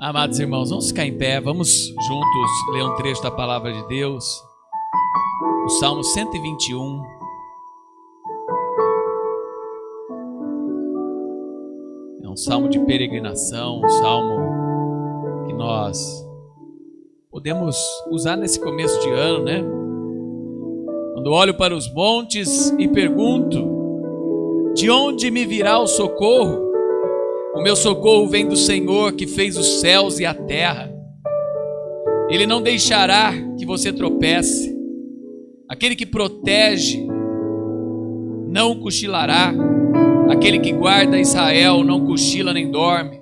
Amados irmãos, vamos ficar em pé, vamos juntos ler um trecho da palavra de Deus, o Salmo 121. É um salmo de peregrinação, um salmo que nós podemos usar nesse começo de ano, né? Quando olho para os montes e pergunto, de onde me virá o socorro? O meu socorro vem do Senhor que fez os céus e a terra. Ele não deixará que você tropece. Aquele que protege não cochilará. Aquele que guarda Israel não cochila nem dorme.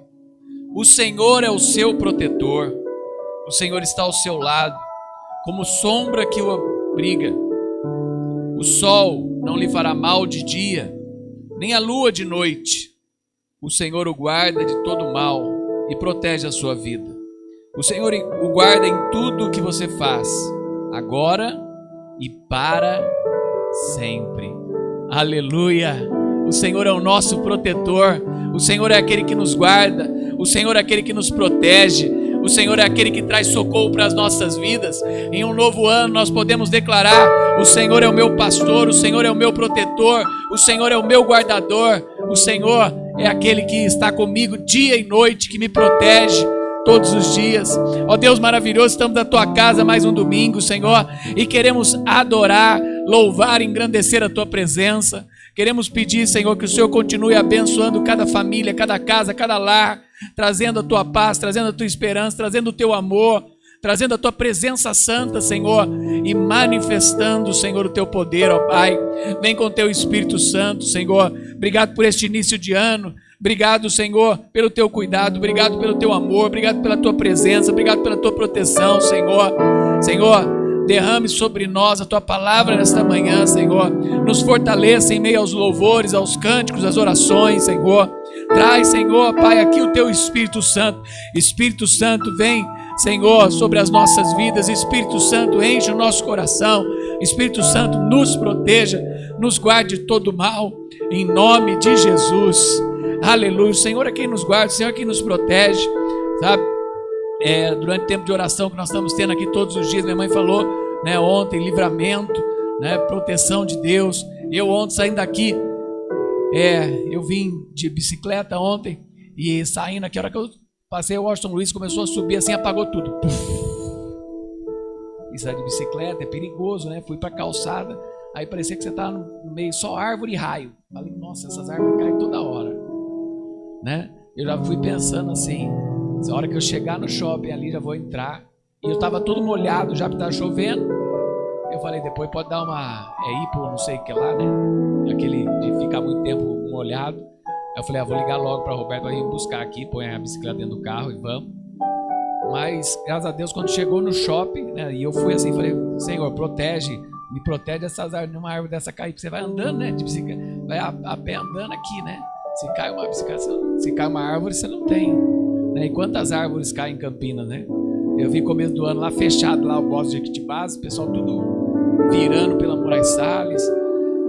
O Senhor é o seu protetor. O Senhor está ao seu lado, como sombra que o abriga. O sol não lhe fará mal de dia, nem a lua de noite. O Senhor o guarda de todo mal e protege a sua vida. O Senhor o guarda em tudo o que você faz, agora e para sempre. Aleluia! O Senhor é o nosso protetor. O Senhor é aquele que nos guarda. O Senhor é aquele que nos protege. O Senhor é aquele que traz socorro para as nossas vidas. Em um novo ano nós podemos declarar: o Senhor é o meu pastor, o Senhor é o meu protetor, o Senhor é o meu guardador. O Senhor é aquele que está comigo dia e noite, que me protege todos os dias. Ó Deus maravilhoso, estamos na tua casa mais um domingo, Senhor, e queremos adorar, louvar, engrandecer a tua presença. Queremos pedir, Senhor, que o Senhor continue abençoando cada família, cada casa, cada lar, trazendo a tua paz, trazendo a tua esperança, trazendo o teu amor, trazendo a tua presença santa, Senhor, e manifestando, Senhor, o teu poder, ó Pai. Vem com o teu Espírito Santo, Senhor. Obrigado por este início de ano. Obrigado, Senhor, pelo teu cuidado. Obrigado pelo teu amor. Obrigado pela tua presença. Obrigado pela tua proteção, Senhor. Senhor, derrame sobre nós a tua palavra nesta manhã, Senhor. Nos fortaleça em meio aos louvores, aos cânticos, às orações, Senhor. Traz, Senhor, Pai, aqui o teu Espírito Santo. Espírito Santo, vem, Senhor, sobre as nossas vidas. Espírito Santo, enche o nosso coração. Espírito Santo, nos proteja, nos guarde de todo mal, em nome de Jesus. Aleluia. O Senhor é quem nos guarda, o Senhor é quem nos protege, sabe? Durante o tempo de oração que nós estamos tendo aqui todos os dias, minha mãe falou, né, ontem, livramento, né, proteção de Deus. Eu ontem saindo daqui, eu vim de bicicleta ontem, e saindo aqui, a hora que eu passei o Washington Luiz, começou a subir assim, apagou tudo. Puf. E sair de bicicleta é perigoso, né? Fui pra calçada, aí parecia que você estava no meio, só árvore e raio. Falei, nossa, essas árvores caem toda hora, né? Eu já fui pensando assim, a hora que eu chegar no shopping ali, já vou entrar. E eu estava todo molhado, já que estava chovendo. Eu falei, depois pode dar uma hipo, não sei o que lá, né? Aquele de ficar muito tempo molhado. Aí eu falei, vou ligar logo para o Roberto, vai ir buscar aqui, põe a bicicleta dentro do carro e vamos. Mas, graças a Deus, quando chegou no shopping, né? E eu fui assim, falei, Senhor, protege, me protege dessas árvores, numa árvore dessa cair, porque você vai andando, né? De bicicleta, vai a pé andando aqui, né? Se cai uma bicicleta, se cai uma árvore, você não tem. Né? E quantas árvores caem em Campinas, né? Eu vi começo do ano lá fechado, lá o Bosque de Jequitibás, o pessoal tudo virando pela Moraes Salles.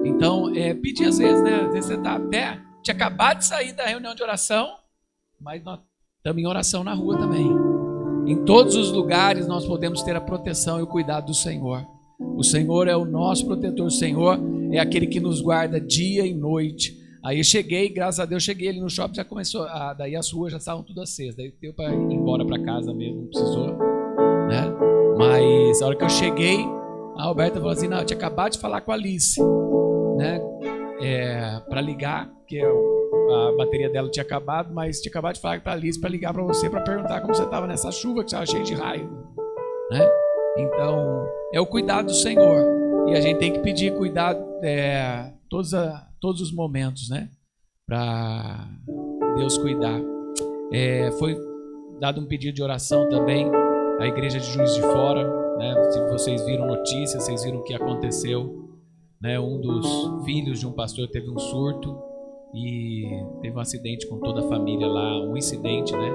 Então, pedir às vezes, né? Às vezes você tá até, tinha acabado de sair da reunião de oração, mas nós estamos em oração na rua também. Em todos os lugares nós podemos ter a proteção e o cuidado do Senhor. O Senhor é o nosso protetor, o Senhor é aquele que nos guarda dia e noite. Aí eu cheguei, graças a Deus, cheguei ali no shopping, já começou, daí as ruas já estavam tudo acesas, daí deu para ir embora para casa mesmo, não precisou, né? Mas a hora que eu cheguei, a Roberta falou assim, não, eu tinha acabado de falar com a Alice, né? Para ligar, porque a bateria dela tinha acabado, mas tinha acabado de falar para a Alice para ligar para você, para perguntar como você estava nessa chuva, que estava cheia de raio, né? Então, é o cuidado do Senhor, e a gente tem que pedir cuidado todos os momentos, né? Para Deus cuidar. Foi dado um pedido de oração também à igreja de Juiz de Fora, né? Se vocês viram notícias, vocês viram o que aconteceu, né? Um dos filhos de um pastor teve um surto e teve um acidente com toda a família lá, um incidente, né?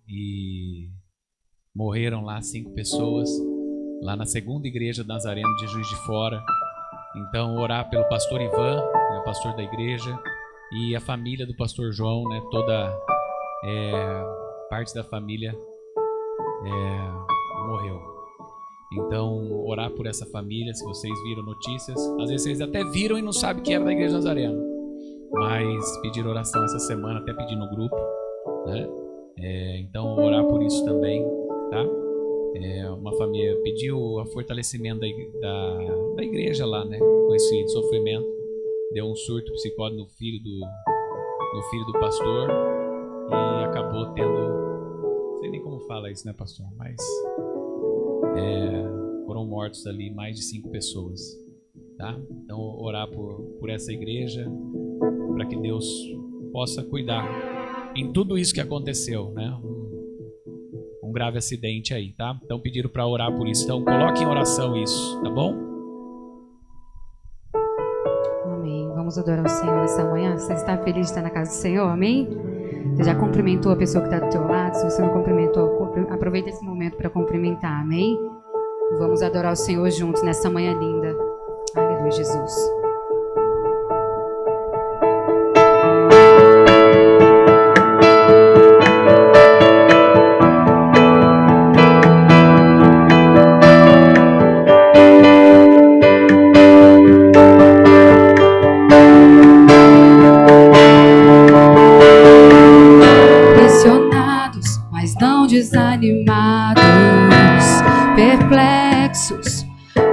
E morreram lá 5 pessoas, lá na segunda igreja Nazareno de Juiz de Fora. Então, orar pelo pastor Ivan, né, pastor da igreja, e a família do pastor João, né, toda parte da família morreu. Então, orar por essa família. Se vocês viram notícias, às vezes vocês até viram e não sabem que era da Igreja Nazareno, mas pedir oração essa semana, até pedir no grupo, né? Então, orar por isso também, tá? Uma família pediu o fortalecimento da igreja lá, né? Com esse sofrimento, deu um surto psicótico no filho do pastor e acabou tendo, não sei nem como fala isso, né, pastor? Mas foram mortos ali mais de 5 pessoas, tá? Então, orar por essa igreja, para que Deus possa cuidar em tudo isso que aconteceu, né? Um grave acidente aí, tá? Então pediram para orar por isso. Então coloque em oração isso, tá bom? Amém. Vamos adorar o Senhor essa manhã. Você está feliz de estar na casa do Senhor? Amém? Você já cumprimentou a pessoa que está do teu lado? Se você não cumprimentou, aproveita esse momento para cumprimentar. Amém? Vamos adorar o Senhor juntos nessa manhã linda. Aleluia, Jesus. Desanimados, perplexos,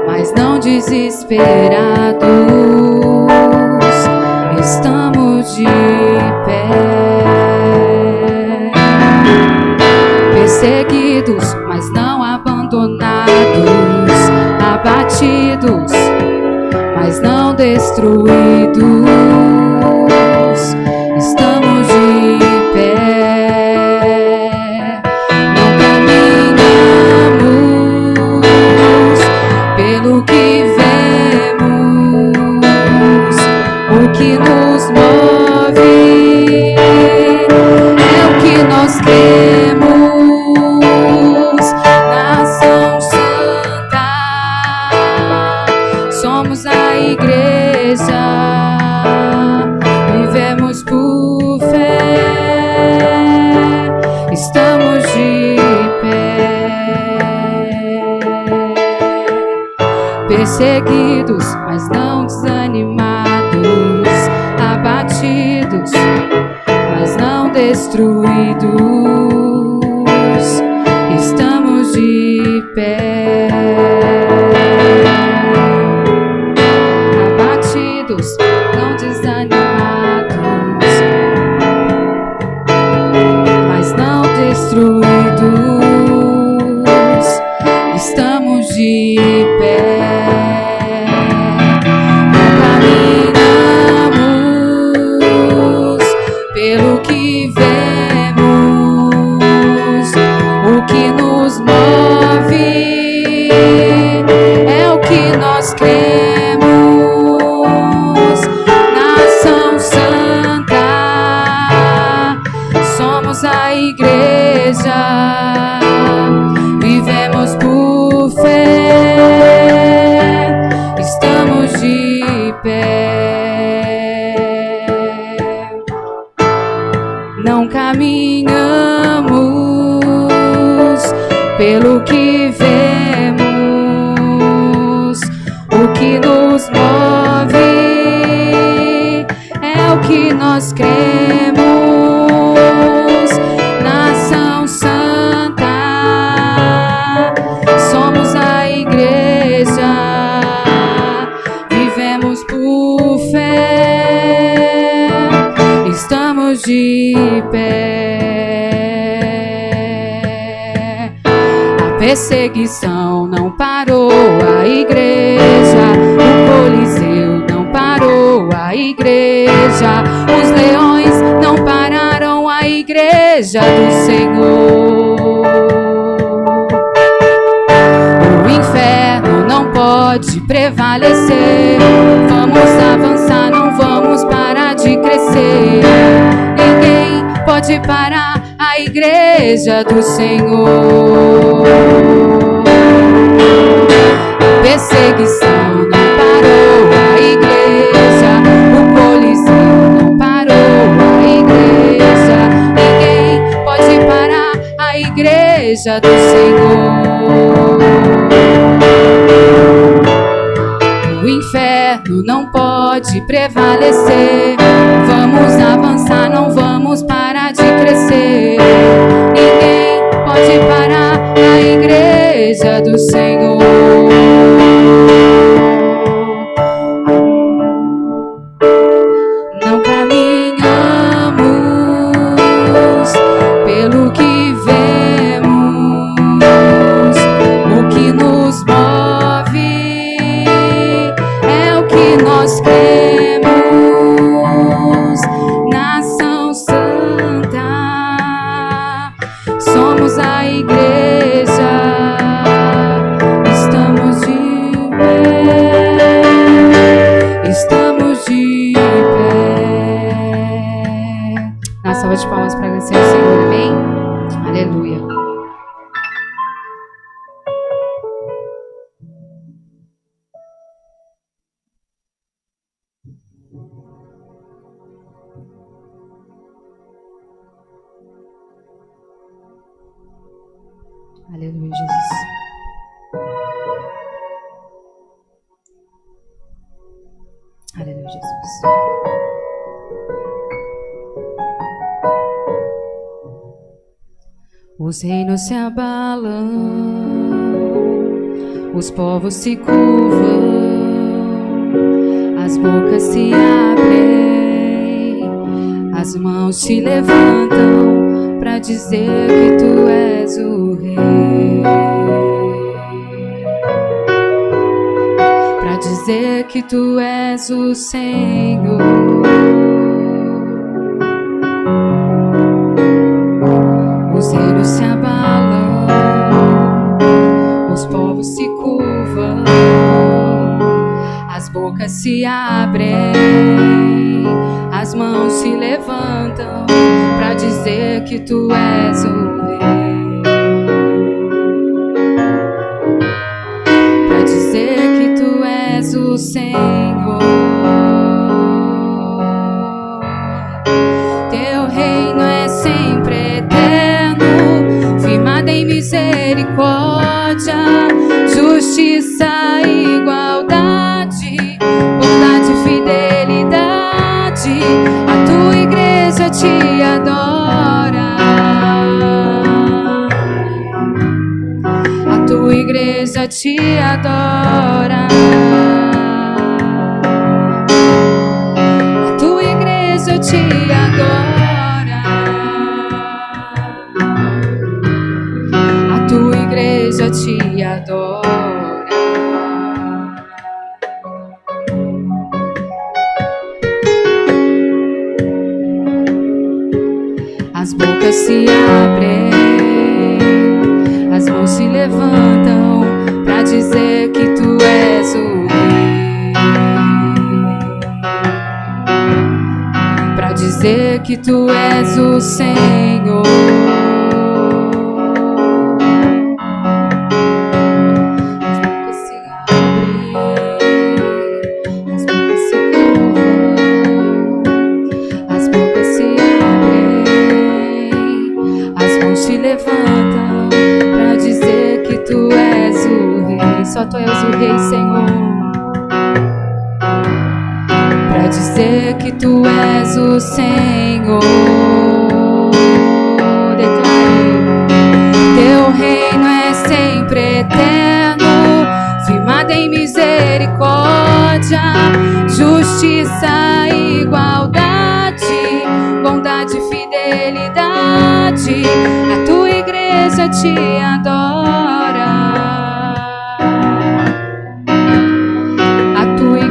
mas não desesperados, estamos de pé, perseguidos, mas não abandonados, abatidos, mas não destruídos, estamos de pé. Pelo que vemos, o que nos move é o que nós cremos, nação santa, somos a igreja, vivemos por fé, estamos de pé. Perseguidos, mas não desanimados, abatidos, mas não destruídos, estamos de pé. Abatidos, não desanimados, mas não destruídos, estamos de pé. Pelo que vemos, o que nos move é o que nós cremos, nação santa, somos a igreja, vivemos por fé, estamos de pé. Não caminhamos pelo que vemos, o que nos move é o que nós cremos, nação santa, somos a igreja, vivemos por fé, estamos de pé. A perseguição não parou a igreja, o Coliseu não parou a igreja, os leões não pararam a igreja do Senhor. O inferno não pode prevalecer, vamos avançar, não vamos parar de crescer. Ninguém pode parar a igreja do Senhor. Perseguição não parou a igreja, o Coliseu não parou a igreja. Ninguém igreja do Senhor. O inferno não pode prevalecer. Vamos avançar, não vamos parar de crescer. Ninguém pode parar a igreja do Senhor. Não caminhamos pelo que vemos. O que nos move é o que nós cremos. Nação santa, somos a igreja. Estamos de pé. Estamos de pé. Na salva de palmas para agradecer ao Senhor, amém? Aleluia. Aleluia, Jesus. Aleluia, Jesus. Os reinos se abalam, os povos se curvam, as bocas se abrem, as mãos se levantam para dizer que tu és o rei, para dizer que tu és o Senhor. Os reinos se abalam, os povos se curvam, as bocas se abrem, as mãos se levantam para dizer que tu és o rei, para dizer que tu és o Senhor. Teu reino é sempre eterno, firmado em misericórdia, justiça e igualdade, bondade e fidelidade. A tua igreja te adora, a tua igreja te adora, a tua igreja te adora, a tua igreja te adora. As bocas se abrem, as mãos se levantam para dizer que tu és o rei, para dizer que tu és o Senhor. Só tu és o Rei, Senhor, para dizer que tu és o Senhor. Declare: teu reino é sempre eterno, firmado em misericórdia, justiça e igualdade, bondade e fidelidade. A tua igreja te adora,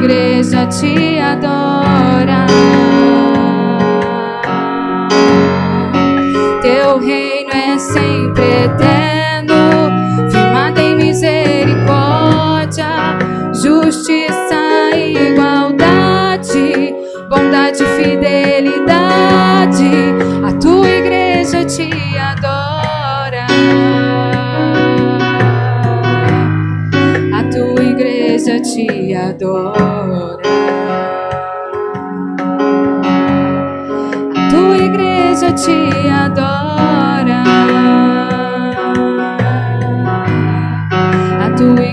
igreja te adora. Teu reino é sempre eterno, firmado em misericórdia, justiça e igualdade, bondade e fidelidade. A tua igreja te adora, a tua igreja te adora. A tua igreja te adora.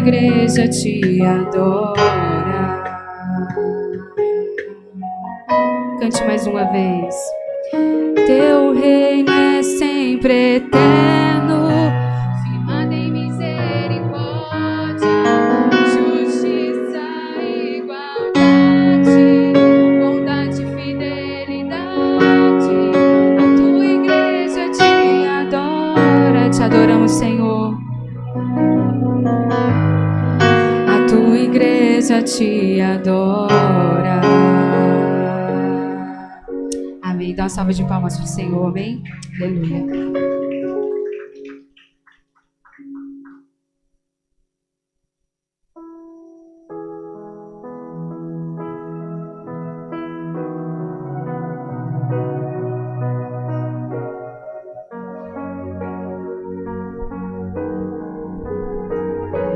igreja te adora. Cante mais uma vez. Teu reino é sempre eterno, firmado em misericórdia, justiça, igualdade, bondade e fidelidade. A tua igreja te adora. Te adoramos, Senhor. A tua igreja te adora. Amém. Dá uma salva de palmas para o Senhor. Amém. Aleluia.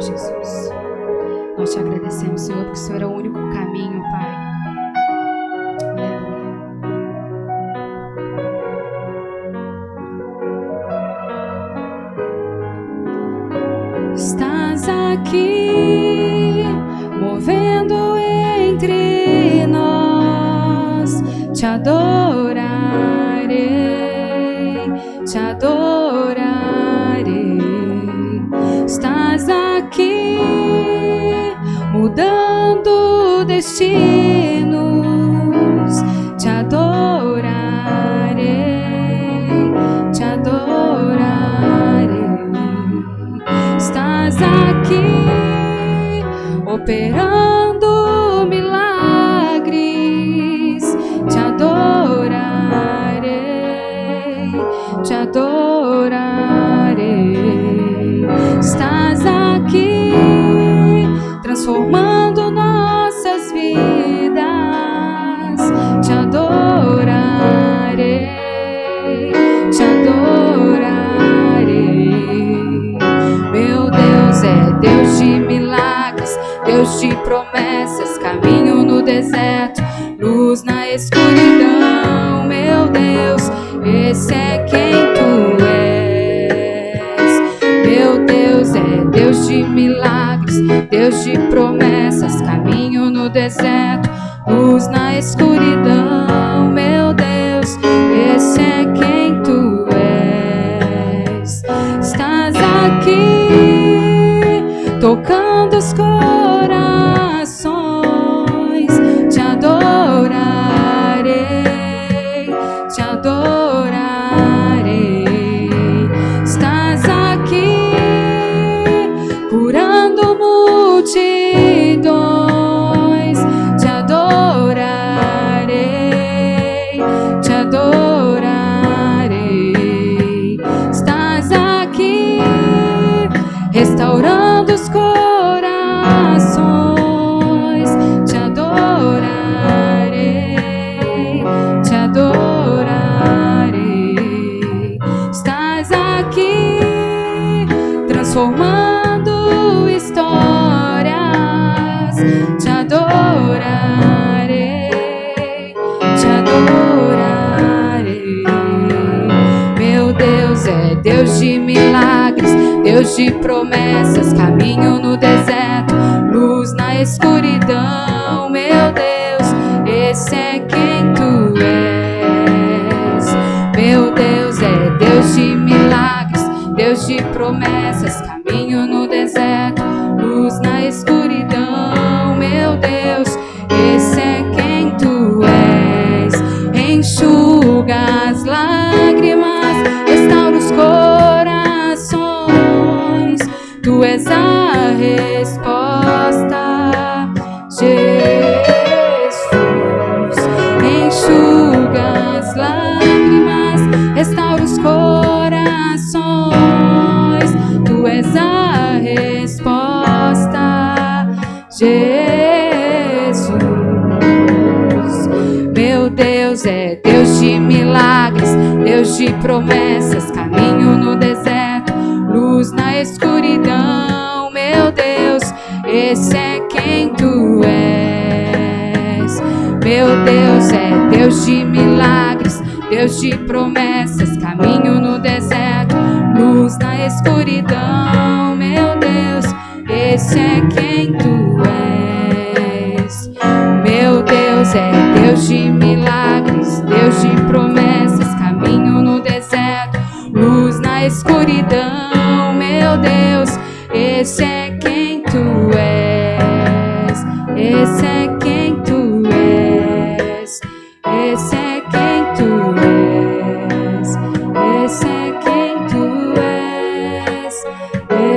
Jesus, nós te agradecemos, Senhor, porque o Senhor é o único caminho, Pai. Aleluia. Estás aqui, movendo entre nós. Te adorarei, te adorarei. Estás aqui, mudando destinos. Te adorarei, te adorarei. Estás aqui, operando milagres. Te adorarei, te adorarei. Estás aqui, transformando nossas vidas. Te adorarei, te adorarei. Meu Deus é Deus de milagres, Deus de promessas, caminho no deserto, luz na escuridão. Meu Deus, esse é quem tu és. Meu Deus é Deus de milagres, Deus de promessas, caminho no deserto, luz na escuridão. Meu Deus, esse é quem tu és. Estás aqui, tocando os corações. Te adorarei, te adorarei. Estás aqui, curando multidões. Te adorarei, te adorarei. Estás aqui, restaurando os corações. Te adorarei, te adorarei. Estás aqui, transformando histórias. Te adorarei, te adorarei. Meu Deus é Deus de milagres, Deus de promessas, caminho no deserto, luz na escuridão. Meu Deus, esse é quem tu és. Meu Deus é Deus de milagres, Deus de promessas, caminho no deserto, luz na escuridão. Meu Deus, esse é quem tu és. Enxuga as lágrimas, restaura os corações. Tu és a resposta, Jesus. Enxuga as lágrimas, restaura os corações. Tu és a resposta, Jesus. Meu Deus é Deus de milagres, Deus de promessas, caminho no deserto, luz na escuridão. Meu Deus, esse é quem tu és. Meu Deus é Deus de milagres, Deus de promessas, caminho no deserto, luz na escuridão. Meu Deus, esse é quem tu és. Meu Deus é Deus de milagres, Deus de promessas, caminho no deserto, luz na escuridão. Meu Deus, esse é quem tu és. Esse é quem tu és. Esse é quem tu és. Esse é quem tu és.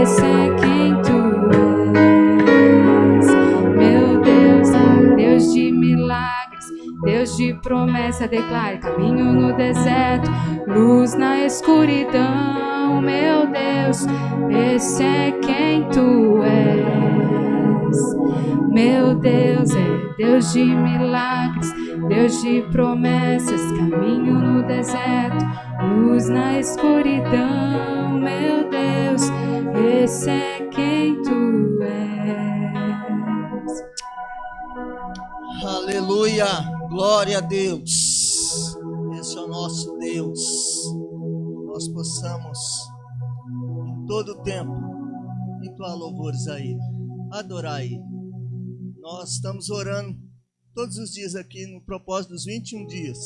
Esse é quem tu és. Meu Deus é Deus de milagres, Deus de promessa, declare caminho no deserto, luz na escuridão. Meu Deus, esse é quem tu és. Meu Deus é Deus de milagres, Deus de promessas, caminho no deserto, luz na escuridão. Meu Deus, esse é quem tu és. Aleluia, glória a Deus. Esse é o nosso Deus. Nós possamos em todo tempo entoar louvores a Ele, adorar a Ele. Nós estamos orando todos os dias aqui no propósito dos 21 dias,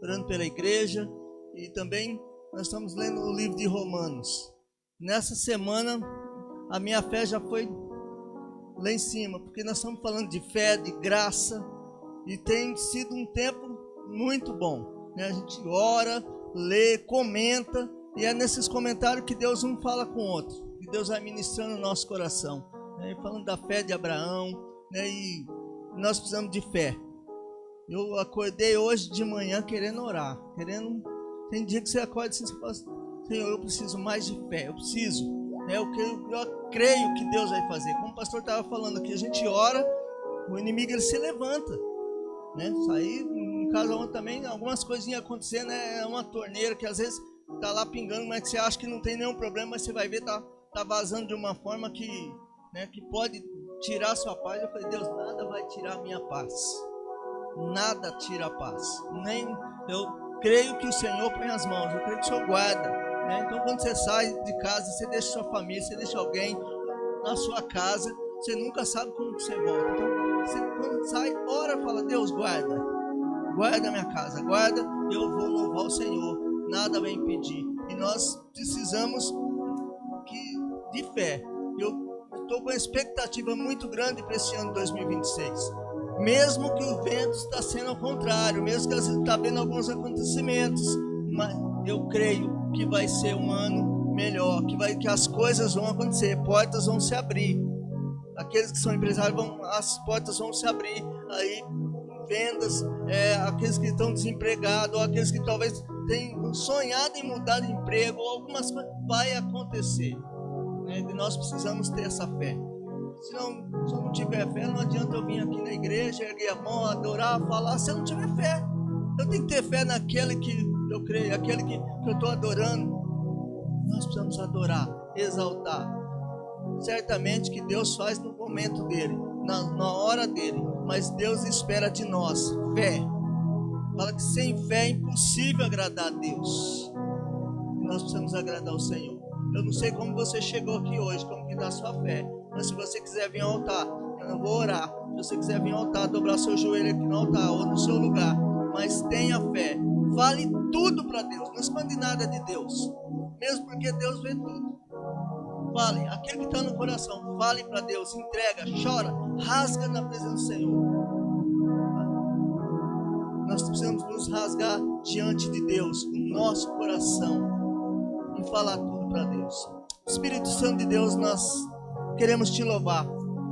orando pela igreja, e também nós estamos lendo o livro de Romanos. Nessa semana a minha fé já foi lá em cima, porque nós estamos falando de fé, de graça, e tem sido um tempo muito bom, né? A gente ora, lê, comenta, e é nesses comentários que Deus um fala com o outro, e Deus vai ministrando o nosso coração, né? Falando da fé de Abraão, né? E nós precisamos de fé. Eu acordei hoje de manhã querendo orar, tem dia que você acorda e você fala, Senhor, eu preciso mais de fé, eu preciso, né? Eu creio que Deus vai fazer. Como o pastor estava falando aqui, a gente ora, o inimigo ele se levanta, né? Sair em casa ontem também, algumas coisinhas acontecendo, né? É uma torneira que às vezes tá lá pingando, mas que você acha que não tem nenhum problema, mas você vai ver, tá vazando de uma forma que, né, que pode tirar a sua paz. Eu falei, Deus, nada vai tirar a minha paz, nada tira a paz, nem eu creio que o Senhor põe as mãos, eu creio que o Senhor guarda, né? Então quando você sai de casa, você deixa sua família, você deixa alguém na sua casa, você nunca sabe como que você volta. Então você, quando sai, ora, fala, Deus, guarda a minha casa, guarda, eu vou louvar o Senhor, nada vai impedir. E nós precisamos de fé. Eu estou com uma expectativa muito grande para esse ano 2026. Mesmo que o vento está sendo ao contrário, mesmo que a gente está vendo alguns acontecimentos, mas eu creio que vai ser um ano melhor, que as coisas vão acontecer, portas vão se abrir. Aqueles que são empresários, as portas vão se abrir, aí vendas, aqueles que estão desempregados, ou aqueles que talvez tenham sonhado em mudar de emprego, ou algumas coisas, vai acontecer, né? E nós precisamos ter essa fé. Se eu não tiver fé, não adianta eu vir aqui na igreja, erguer a mão, adorar, falar, se eu não tiver fé. Eu tenho que ter fé naquele que eu creio, aquele que eu estou adorando. Nós precisamos adorar, exaltar. Certamente que Deus faz no momento dele, na hora dele, mas Deus espera de nós fé. Fala que sem fé é impossível agradar a Deus. E nós precisamos agradar o Senhor. Eu não sei como você chegou aqui hoje, como que está a sua fé, mas se você quiser vir ao altar, eu não vou orar. Se você quiser vir ao altar, dobrar seu joelho aqui no altar ou no seu lugar, mas tenha fé, fale tudo para Deus, não esconde nada de Deus, mesmo porque Deus vê tudo. Fale, aquele que está no coração, fale para Deus, entrega, chora, rasga na presença do Senhor. Nós precisamos nos rasgar diante de Deus, no nosso coração, e falar tudo para Deus. Espírito Santo de Deus, nós queremos te louvar.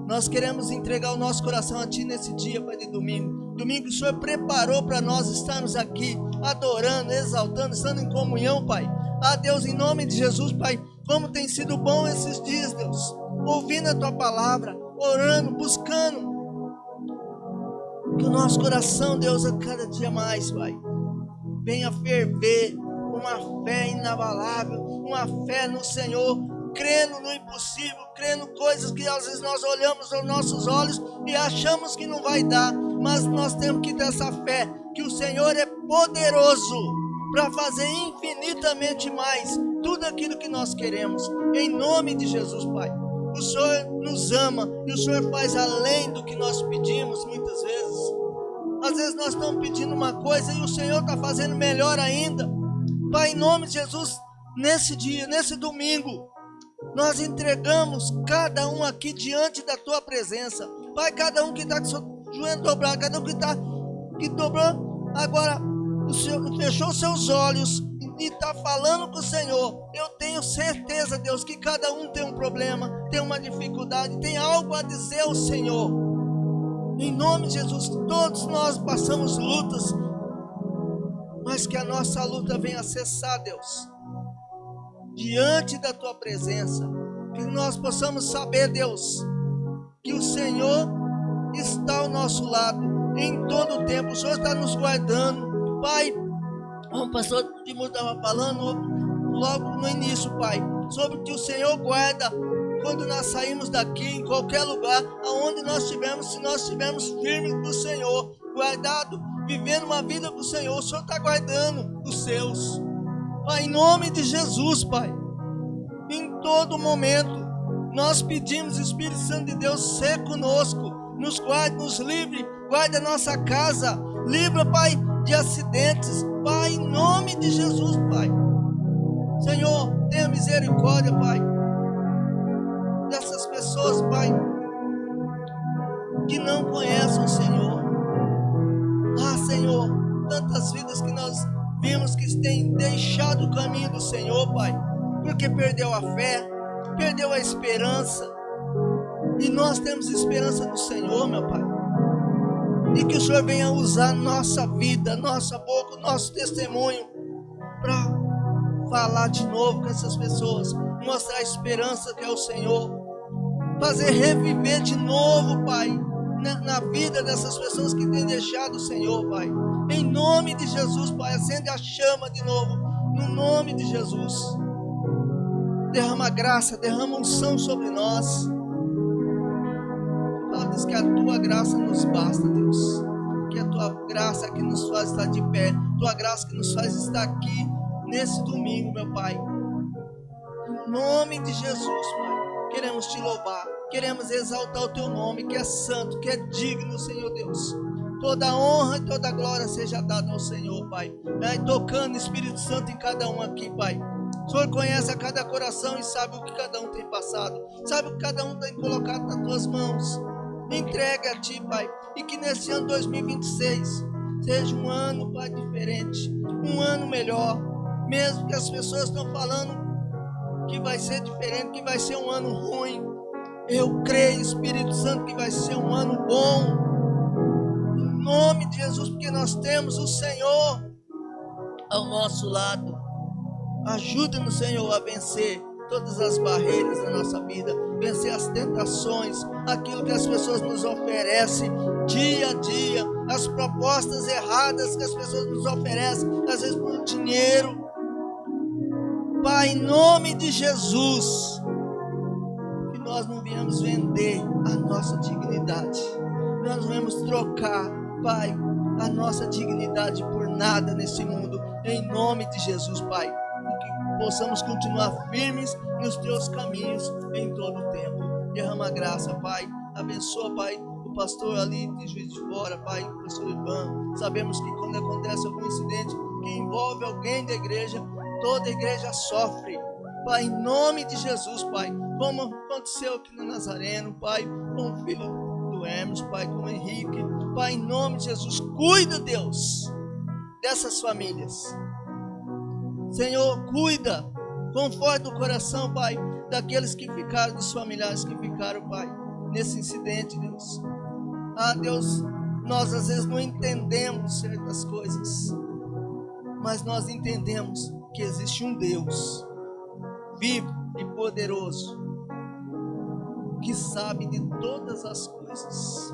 Nós queremos entregar o nosso coração a ti nesse dia, Pai, de domingo. Domingo que o Senhor preparou para nós estarmos aqui, adorando, exaltando, estando em comunhão, Pai. Ah, Deus, em nome de Jesus, Pai, como tem sido bom esses dias, Deus, ouvindo a Tua palavra, orando, buscando. Que o nosso coração, Deus, a cada dia mais, Pai, venha ferver uma fé inabalável, uma fé no Senhor, crendo no impossível, crendo coisas que às vezes nós olhamos aos nossos olhos e achamos que não vai dar, mas nós temos que ter essa fé, que o Senhor é poderoso para fazer infinitamente mais tudo aquilo que nós queremos, em nome de Jesus, Pai. o Senhor nos ama e o Senhor faz além do que nós pedimos muitas vezes. Às vezes nós estamos pedindo uma coisa e o Senhor está fazendo melhor ainda. Pai, em nome de Jesus, nesse dia, nesse domingo, nós entregamos cada um aqui diante da Tua presença. Pai, cada um que está com seu joelho dobrado, cada um que dobrou, agora o Senhor fechou seus olhos e está falando com o Senhor. Eu tenho certeza, Deus, que cada um tem um problema, tem uma dificuldade, tem algo a dizer ao Senhor. Em nome de Jesus, todos nós passamos lutas, mas que a nossa luta venha cessar, Deus, diante da Tua presença, que nós possamos saber, Deus, que o Senhor está ao nosso lado em todo o tempo. O Senhor está nos guardando, Pai. O pastor Timur estava falando logo no início, Pai, sobre que o Senhor guarda quando nós saímos daqui, em qualquer lugar, aonde nós estivermos, se nós estivermos firmes do Senhor, guardado, vivendo uma vida com o Senhor está guardando os seus. Pai, em nome de Jesus, Pai, em todo momento, nós pedimos, Espírito Santo de Deus, ser conosco, nos guarde, nos livre, guarde a nossa casa, livra, Pai, de acidentes, Pai, em nome de Jesus, Pai. Senhor, tenha misericórdia, Pai, dessas pessoas, Pai, que não conhecem o Senhor. Ah, Senhor, tantas vidas que nós vimos que têm deixado o caminho do Senhor, Pai, porque perdeu a fé, perdeu a esperança, e nós temos esperança no Senhor, meu Pai, e que o Senhor venha usar nossa vida, nossa boca, nosso testemunho, para falar de novo com essas pessoas, mostrar a esperança que é o Senhor, fazer reviver de novo, Pai, na vida dessas pessoas que têm deixado o Senhor, Pai, em nome de Jesus, Pai, acende a chama de novo, no nome de Jesus. Derrama graça, derrama unção sobre nós. Ela diz que a Tua graça nos basta, Deus. Que a Tua graça que nos faz estar de pé, Tua graça que nos faz estar aqui nesse domingo, meu Pai. Em nome de Jesus, Pai, queremos Te louvar, queremos exaltar o Teu nome, que é santo, que é digno, Senhor Deus. Toda honra e toda glória seja dada ao Senhor, Pai. Tocando Espírito Santo em cada um aqui, Pai. O Senhor conhece a cada coração e sabe o que cada um tem passado, sabe o que cada um tem colocado nas Tuas mãos. Entregue a Ti, Pai, e que nesse ano 2026 seja um ano, Pai, diferente, um ano melhor, mesmo que as pessoas estão falando que vai ser diferente, que vai ser um ano ruim. Eu creio, Espírito Santo, que vai ser um ano bom, em nome de Jesus, porque nós temos o Senhor ao nosso lado. Ajuda-nos, Senhor, a vencer todas as barreiras da nossa vida, vencer as tentações, aquilo que as pessoas nos oferecem dia a dia, as propostas erradas que as pessoas nos oferecem, às vezes por dinheiro. Pai, em nome de Jesus, que nós não viemos vender a nossa dignidade, nós não viemos trocar, Pai, a nossa dignidade por nada nesse mundo, em nome de Jesus, Pai. Possamos continuar firmes nos Teus caminhos em todo o tempo. Derrama graça, Pai. Abençoa, Pai, o pastor ali de Juiz de Fora, Pai, o pastor Ivan. Sabemos que quando acontece algum incidente que envolve alguém da igreja, toda a igreja sofre. Pai, em nome de Jesus, Pai, como aconteceu aqui no Nazareno, Pai, com o filho do Hermes, Pai, com o Henrique. Pai, em nome de Jesus, cuida, Deus, dessas famílias. Senhor, cuida, conforta o coração, Pai, daqueles que ficaram, dos familiares que ficaram, Pai, nesse incidente, Deus. Ah, Deus, nós às vezes não entendemos certas coisas, mas nós entendemos que existe um Deus vivo e poderoso, que sabe de todas as coisas.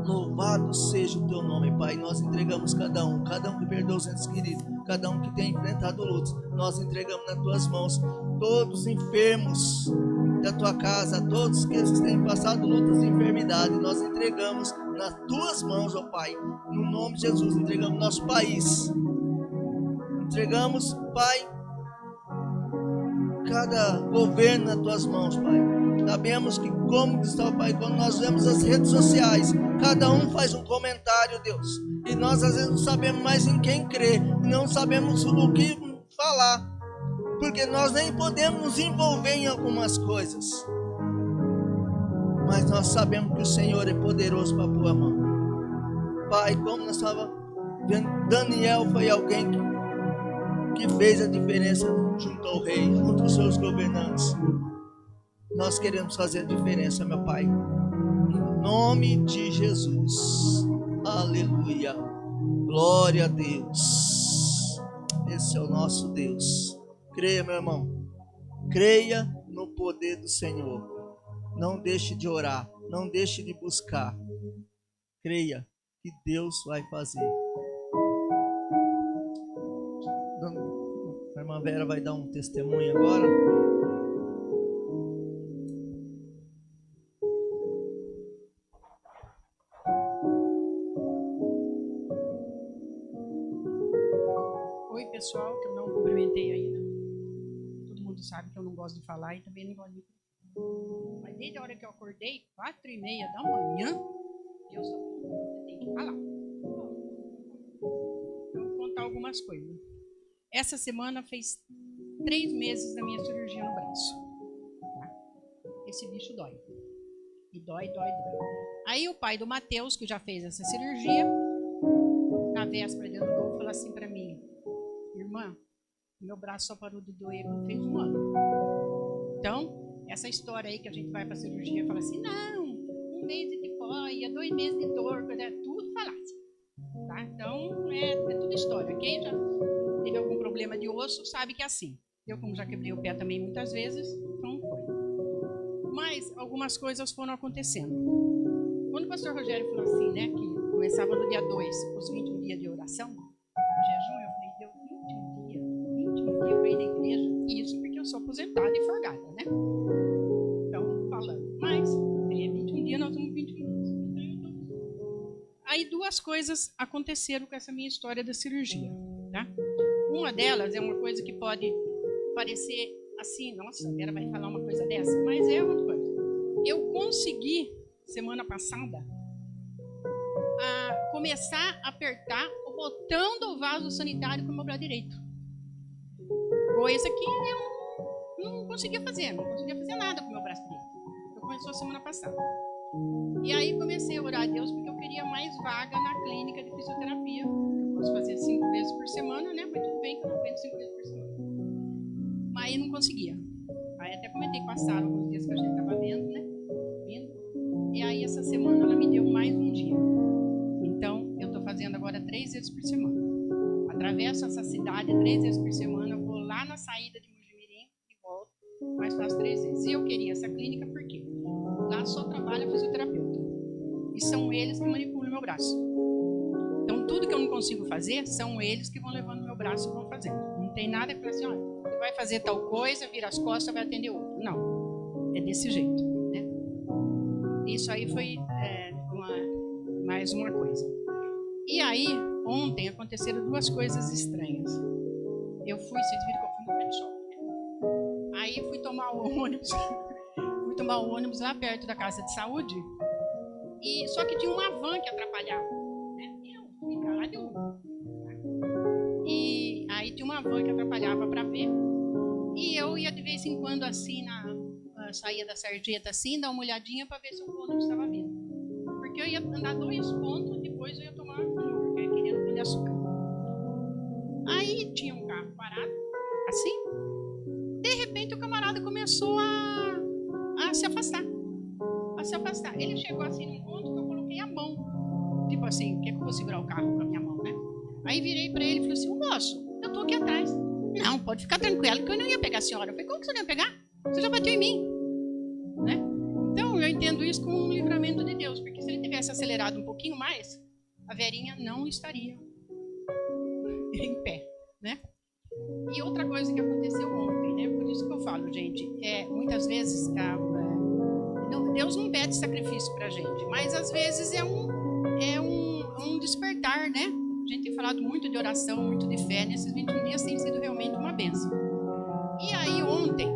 Louvado seja o Teu nome, Pai. Nós entregamos cada um que perdeu os entes queridos, cada um que tem enfrentado lutas, nós entregamos nas Tuas mãos. Todos os enfermos da Tua casa, todos que têm passado lutas e enfermidade, nós entregamos nas Tuas mãos, ó Pai, no nome de Jesus. Entregamos nosso país, entregamos, Pai, cada governo nas tuas mãos, Pai. Sabemos que, como está o Pai, quando nós vemos as redes sociais, cada um faz um comentário, Deus. E nós às vezes não sabemos mais em quem crer, não sabemos o que falar, porque nós nem podemos nos envolver em algumas coisas. Mas nós sabemos que o Senhor é poderoso para pôr a mão. Pai, como nós estávamos vendo, Daniel foi alguém que fez a diferença junto ao rei, junto aos seus governantes. Nós queremos fazer a diferença, meu Pai. Em nome de Jesus. Aleluia. Glória a Deus. Esse é o nosso Deus. Creia, meu irmão. Creia no poder do Senhor. Não deixe de orar. Não deixe de buscar. Creia que Deus vai fazer. A irmã Vera vai dar um testemunho agora. Oi, pessoal, que eu não cumprimentei ainda. Todo mundo sabe que eu não gosto de falar e também não gosto de... Mas desde a hora que eu acordei, 4h30 da manhã, eu só tenho que falar. Eu vou contar algumas coisas. Essa semana fez 3 meses da minha cirurgia no braço. Tá? Esse bicho dói. E dói. Aí o pai do Mateus, que já fez essa cirurgia, na véspera de ano novo, falou assim pra mim: irmã, meu braço só parou de doer quando fez 1 ano. Então, essa história aí que a gente vai pra cirurgia e fala assim, não, 1 mês de tifoia, 2 meses de dor, é tudo falácia. Tá? Então, é tudo história. Quem já teve algum problema de osso sabe que é assim. Eu, como já quebrei o pé também muitas vezes, então foi. Mas algumas coisas foram acontecendo. Quando o pastor Rogério falou assim, né, que começava no dia 2, os 21 dias de oração, o jejum, eu falei, deu 21 dias para ir na igreja. Isso porque eu sou aposentada e folgada, né? Então, falando. Mas, 21 dias, nós estamos 21 dias. Aí 2 coisas aconteceram com essa minha história da cirurgia, tá? Uma delas é uma coisa que pode parecer assim, nossa, a Vera vai falar uma coisa dessa, mas é uma coisa. Eu consegui, semana passada, começar a apertar o botão do vaso sanitário com o meu braço direito. Coisa que eu não conseguia fazer nada com o meu braço direito. Eu começou semana passada. E aí comecei a orar a Deus porque eu queria mais vaga na clínica de fisioterapia. Eu posso fazer 5 vezes por semana, né? Mas tudo bem que eu não aguento 5 vezes por semana. Mas eu não conseguia. Aí até comentei com a Sara alguns dias que a gente estava vendo, né? E aí essa semana ela me deu mais um dia. Então eu estou fazendo agora 3 vezes por semana. Atravesso essa cidade 3 vezes por semana, vou lá na saída de Mojimirim e volto, mas faço 3 vezes. E eu queria essa clínica por quê? Lá só trabalha fisioterapeuta. E são eles que manipulam meu braço. Então tudo que eu não consigo fazer, são eles que vão levando meu braço e vão fazendo. Não tem nada que falar assim, olha, você vai fazer tal coisa, vira as costas, vai atender outro. Não, é desse jeito, né? Isso aí foi mais uma coisa. E aí, ontem aconteceram 2 coisas estranhas. Eu fui, vocês viram que eu fui no pet shop, né? Aí fui tomar o ônibus lá perto da casa de saúde, e só que tinha uma van que atrapalhava, né? Eu fui lá de Uber. E aí tinha uma van que atrapalhava para ver, e eu ia de vez em quando assim, saía da sarjeta assim, dar uma olhadinha para ver se o ônibus estava vindo. Porque eu ia andar 2 pontos, depois eu ia tomar um, porque eu ia querendo Pão de Açúcar. Aí tinha um carro parado, assim. De repente o camarada começou a se afastar. Ele chegou assim num ponto que eu coloquei a mão. Tipo assim, quer que eu vou segurar o carro com a minha mão, né? Aí virei pra ele e falei assim, moço, eu tô aqui atrás. Não, pode ficar tranquilo que eu não ia pegar a senhora. Eu falei, como que você não ia pegar? Você já bateu em mim, né? Então eu entendo isso como um livramento de Deus, porque se ele tivesse acelerado um pouquinho mais, a Verinha não estaria em pé, né? E outra coisa que aconteceu ontem, né? Por isso que eu falo, gente, muitas vezes Deus não pede sacrifício pra gente, mas às vezes é um despertar, né? A gente tem falado muito de oração, muito de fé, nesses 21 dias tem sido realmente uma bênção. E aí ontem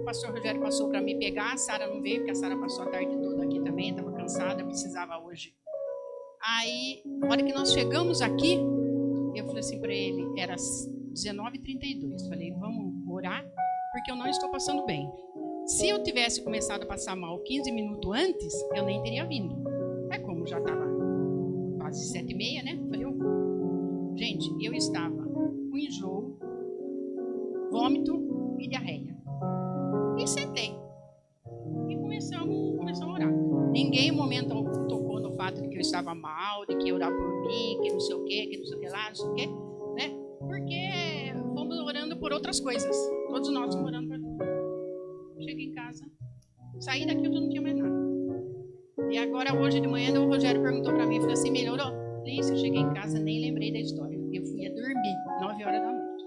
pastor Rogério passou para me pegar, a Sara não veio, porque a Sara passou a tarde toda aqui também, estava cansada, precisava hoje. Aí, na hora que nós chegamos aqui, eu falei assim para ele, era 19h32, falei, vamos orar, porque eu não estou passando bem. Se eu tivesse começado a passar mal 15 minutos antes, eu nem teria vindo. É como já estava quase 7h30, né? Falei, gente, eu estava com enjoo, vômito e diarreia. E sentei. E começamos a orar. Ninguém, em momento algum, tocou no fato de que eu estava mal, de que ia orar por mim, que não sei o quê, que não sei o que lá, não sei o quê, né? Porque fomos orando por outras coisas. Todos nós fomos orando por... Cheguei em casa, saí daqui, eu não tinha mais nada. E agora, hoje de manhã, o Rogério perguntou para mim, falou assim, melhorou? Lícia, eu cheguei em casa, nem lembrei da história. Eu fui a dormir, 9h da noite.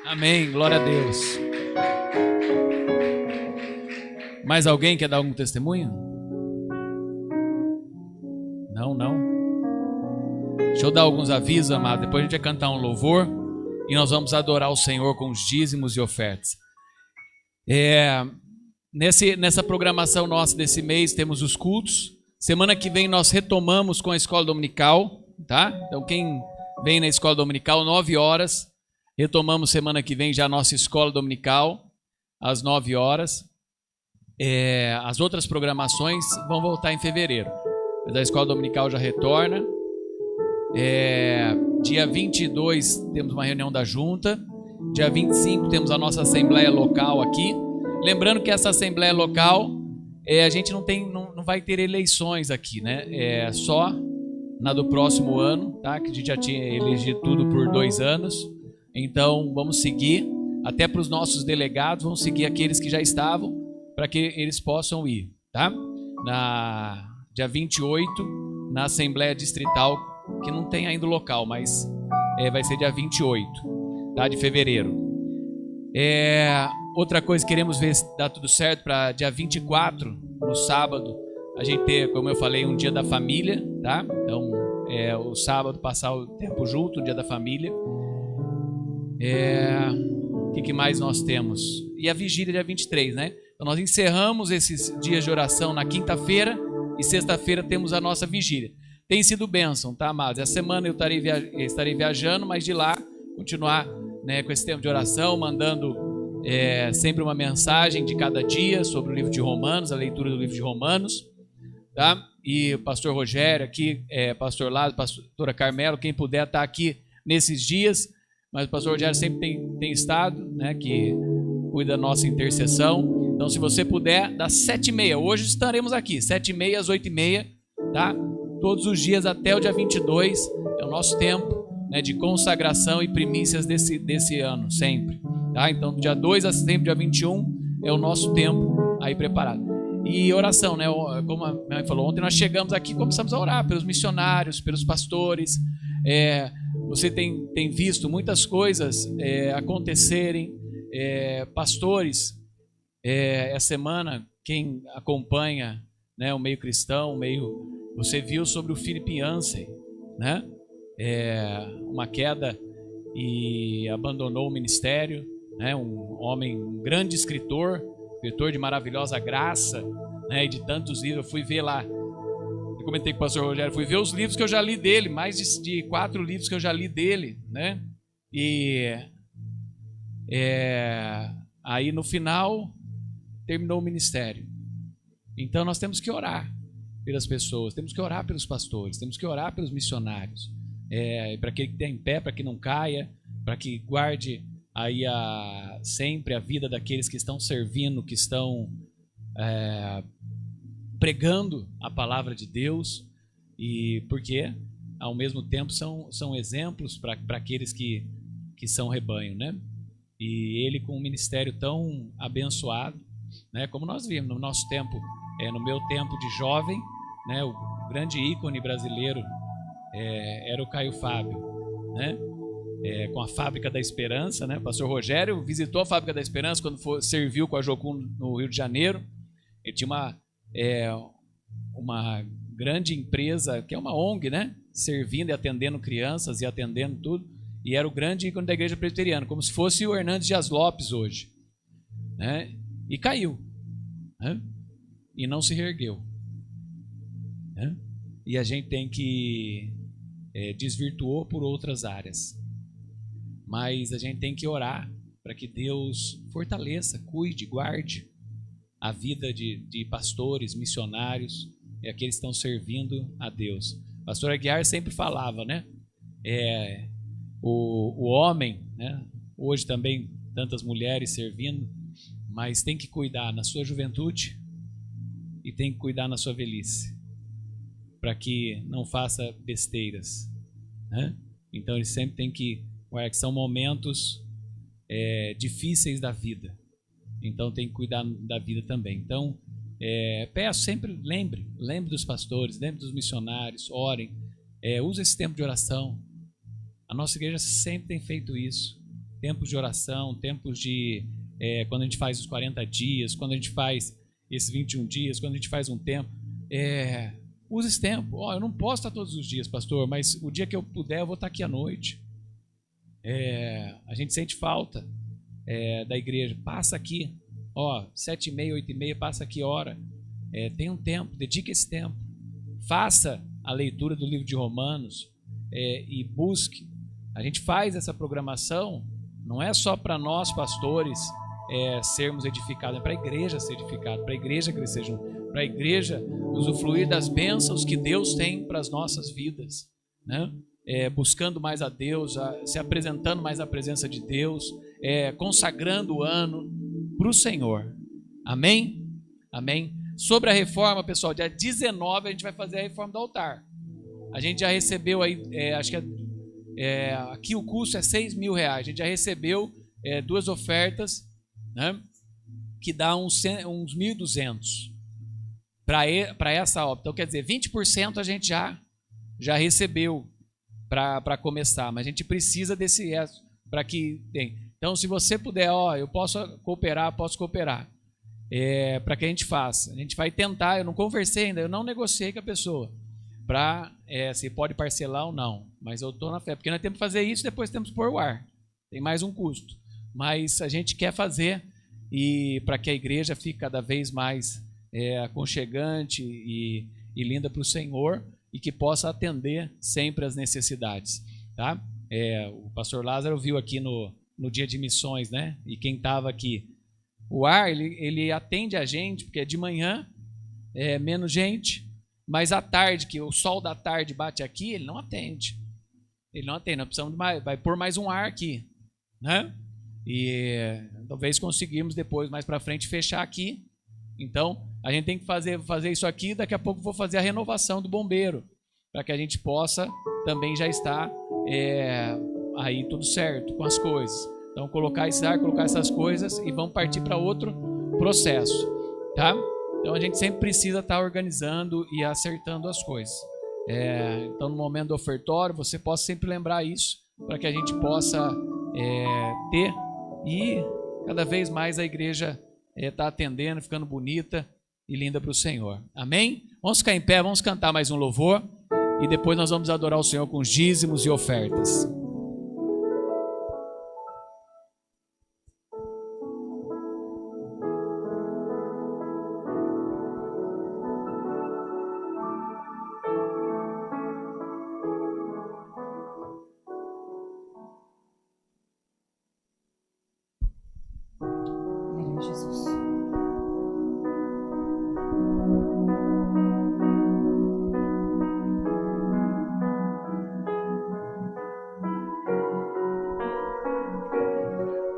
Amém, glória a Deus. Mais alguém quer dar algum testemunho? Não. Deixa eu dar alguns avisos, amado. Depois a gente vai cantar um louvor e nós vamos adorar o Senhor com os dízimos e ofertas. Nessa programação nossa desse mês temos os cultos. Semana que vem nós retomamos com a escola dominical, tá? Então quem vem na escola dominical, 9h, retomamos semana que vem já a nossa escola dominical, às 9h. As outras programações vão voltar em fevereiro. Mas a escola dominical já retorna. Dia 22 temos uma reunião da junta. Dia 25 temos a nossa assembleia local aqui. Lembrando que essa assembleia local, a gente não vai ter eleições aqui, né? É só na do próximo ano, tá? Que a gente já tinha elegido tudo por 2 anos. Então vamos seguir, até para os nossos delegados, vamos seguir aqueles que já estavam, para que eles possam ir, tá? Dia 28, na Assembleia Distrital, que não tem ainda o local, mas vai ser dia 28, tá? De fevereiro. Outra coisa, queremos ver se dá tudo certo para dia 24, no sábado, a gente ter, como eu falei, um dia da família, tá? Então, o sábado passar o tempo junto, o dia da família. O que mais nós temos? E a vigília dia 23, né? Então nós encerramos esses dias de oração na quinta-feira e sexta-feira temos a nossa vigília. Tem sido bênção, tá, amados? Essa semana eu estarei viajando, mas de lá continuar, né, com esse tempo de oração, mandando sempre uma mensagem de cada dia sobre o livro de Romanos, a leitura do livro de Romanos, tá? E o pastor Rogério aqui, pastor Lázaro, pastora Carmelo, quem puder estar aqui nesses dias, mas o pastor Rogério sempre tem estado, né, que cuida da nossa intercessão. Então, se você puder, das 7h30, hoje estaremos aqui, 7h30 às 8h30, tá? Todos os dias até o dia 22, é o nosso tempo, né, de consagração e primícias desse ano, sempre, tá? Então, do dia 2 a sempre dia 21, é o nosso tempo aí preparado. E oração, né? Como a minha mãe falou, ontem nós chegamos aqui e começamos a orar pelos missionários, pelos pastores. Você tem visto muitas coisas acontecerem. Pastores, essa semana, quem acompanha, né, o meio cristão, você viu sobre o Philip Yancey, né? Uma queda e abandonou o ministério, né? Um homem, um grande escritor de maravilhosa graça, né? E de tantos livros. Eu fui ver lá, eu comentei com o pastor Rogério, fui ver os livros que eu já li dele, mais de 4 livros que eu já li dele, né? E aí no final terminou o ministério. Então nós temos que orar pelas pessoas, temos que orar pelos pastores, temos que orar pelos missionários, para que ele esteja em pé, para que não caia, para que guarde aí sempre a vida daqueles que estão servindo, que estão pregando a palavra de Deus, e porque ao mesmo tempo são exemplos para aqueles que são rebanho, né? E ele com um ministério tão abençoado, né? Como nós vimos no nosso tempo, no meu tempo de jovem, né? O grande ícone brasileiro era o Caio Fábio, né? Com a Fábrica da Esperança, né? O pastor Rogério visitou a Fábrica da Esperança quando serviu com a Jocum no Rio de Janeiro. Ele tinha uma grande empresa, que é uma ONG, né? Servindo e atendendo crianças e atendendo tudo. e era o grande ícone da igreja presbiteriana, como se fosse o Hernandes Dias Lopes hoje, né? E caiu, né? E não se reergueu, né? E a gente tem que desvirtuou por outras áreas, mas a gente tem que orar para que Deus fortaleça, cuide, guarde a vida de pastores, missionários, aqueles que estão servindo a Deus. O pastor Aguiar sempre falava, né? O homem, né? Hoje também tantas mulheres servindo, mas tem que cuidar na sua juventude e tem que cuidar na sua velhice, para que não faça besteiras, né? Então ele sempre tem que são momentos difíceis da vida, então tem que cuidar da vida também. Então peço sempre, lembre dos pastores, lembre dos missionários, orem, use esse tempo de oração. A nossa igreja sempre tem feito isso, tempos de oração, tempos de quando a gente faz os 40 dias, quando a gente faz esses 21 dias, quando a gente faz um tempo, use esse tempo. Eu não posso estar todos os dias, pastor, mas o dia que eu puder eu vou estar aqui à noite. A gente sente falta da igreja, passa aqui, 7h30, 8h30, passa aqui, ora. Tem um tempo, dedique esse tempo, faça a leitura do livro de Romanos e busque. A gente faz essa programação, não é só para nós pastores sermos edificados, é para a igreja ser edificada, para a igreja crescer junto, para a igreja usufruir das bênçãos que Deus tem para as nossas vidas, né? Buscando mais a Deus, se apresentando mais à presença de Deus, consagrando o ano para o Senhor. Amém? Amém? Sobre a reforma, pessoal, dia 19 a gente vai fazer a reforma do altar. A gente já recebeu aí, acho que aqui o custo é R$6.000. A gente já recebeu 2 ofertas, né, que dá uns 1.200 para essa obra. Então, quer dizer, 20% a gente já recebeu para começar, mas a gente precisa desse resto para que tem. Então, se você puder, eu posso cooperar, para que a gente faça. A gente vai tentar, eu não conversei ainda, eu não negociei com a pessoa para se pode parcelar ou não, mas eu estou na fé, porque nós temos que fazer isso, depois temos que pôr o ar, tem mais um custo, mas a gente quer fazer, e para que a igreja fique cada vez mais aconchegante e linda para o Senhor, e que possa atender sempre as necessidades, tá? O pastor Lázaro viu aqui no dia de missões, né? E quem estava aqui, o ar ele atende a gente, porque de manhã menos gente, mas à tarde, que o sol da tarde bate aqui, ele não atende. Nós precisamos vai pôr mais um ar aqui, né? E talvez conseguimos depois, mais para frente, fechar aqui. Então, a gente tem que fazer isso aqui. Daqui a pouco vou fazer a renovação do bombeiro, para que a gente possa também já estar aí tudo certo com as coisas. Então, colocar esse ar, colocar essas coisas e vamos partir para outro processo, tá? Então, a gente sempre precisa estar organizando e acertando as coisas. Então, no momento do ofertório, você possa sempre lembrar isso, para que a gente possa ter, e cada vez mais a igreja está atendendo, ficando bonita e linda para o Senhor. Amém? Vamos ficar em pé, vamos cantar mais um louvor, e depois nós vamos adorar o Senhor com os dízimos e ofertas. Jesus.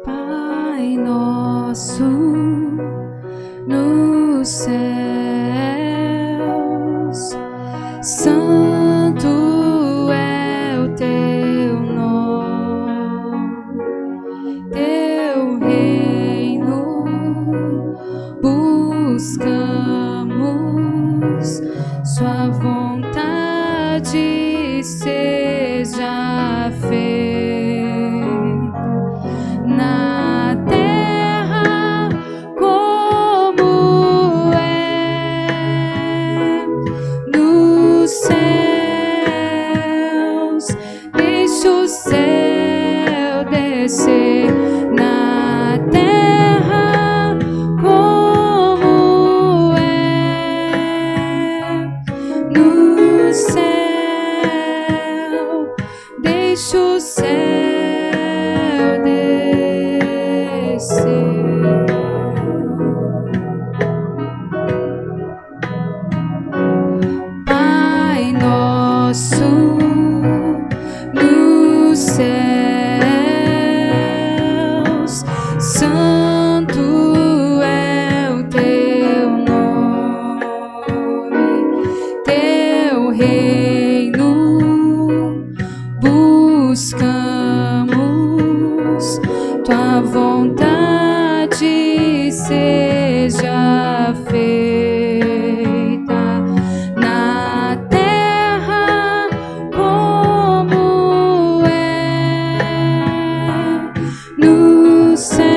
Pai nosso nos céus, santo é o teu nome, teu reino buscamos, sua vontade seja feita na terra como nos céus. Deixa o céu céu, deixa o céu descer. Pai nosso nos céus, santo é o teu nome, teu reino buscamos, tua vontade seja feita na terra como é nos céus.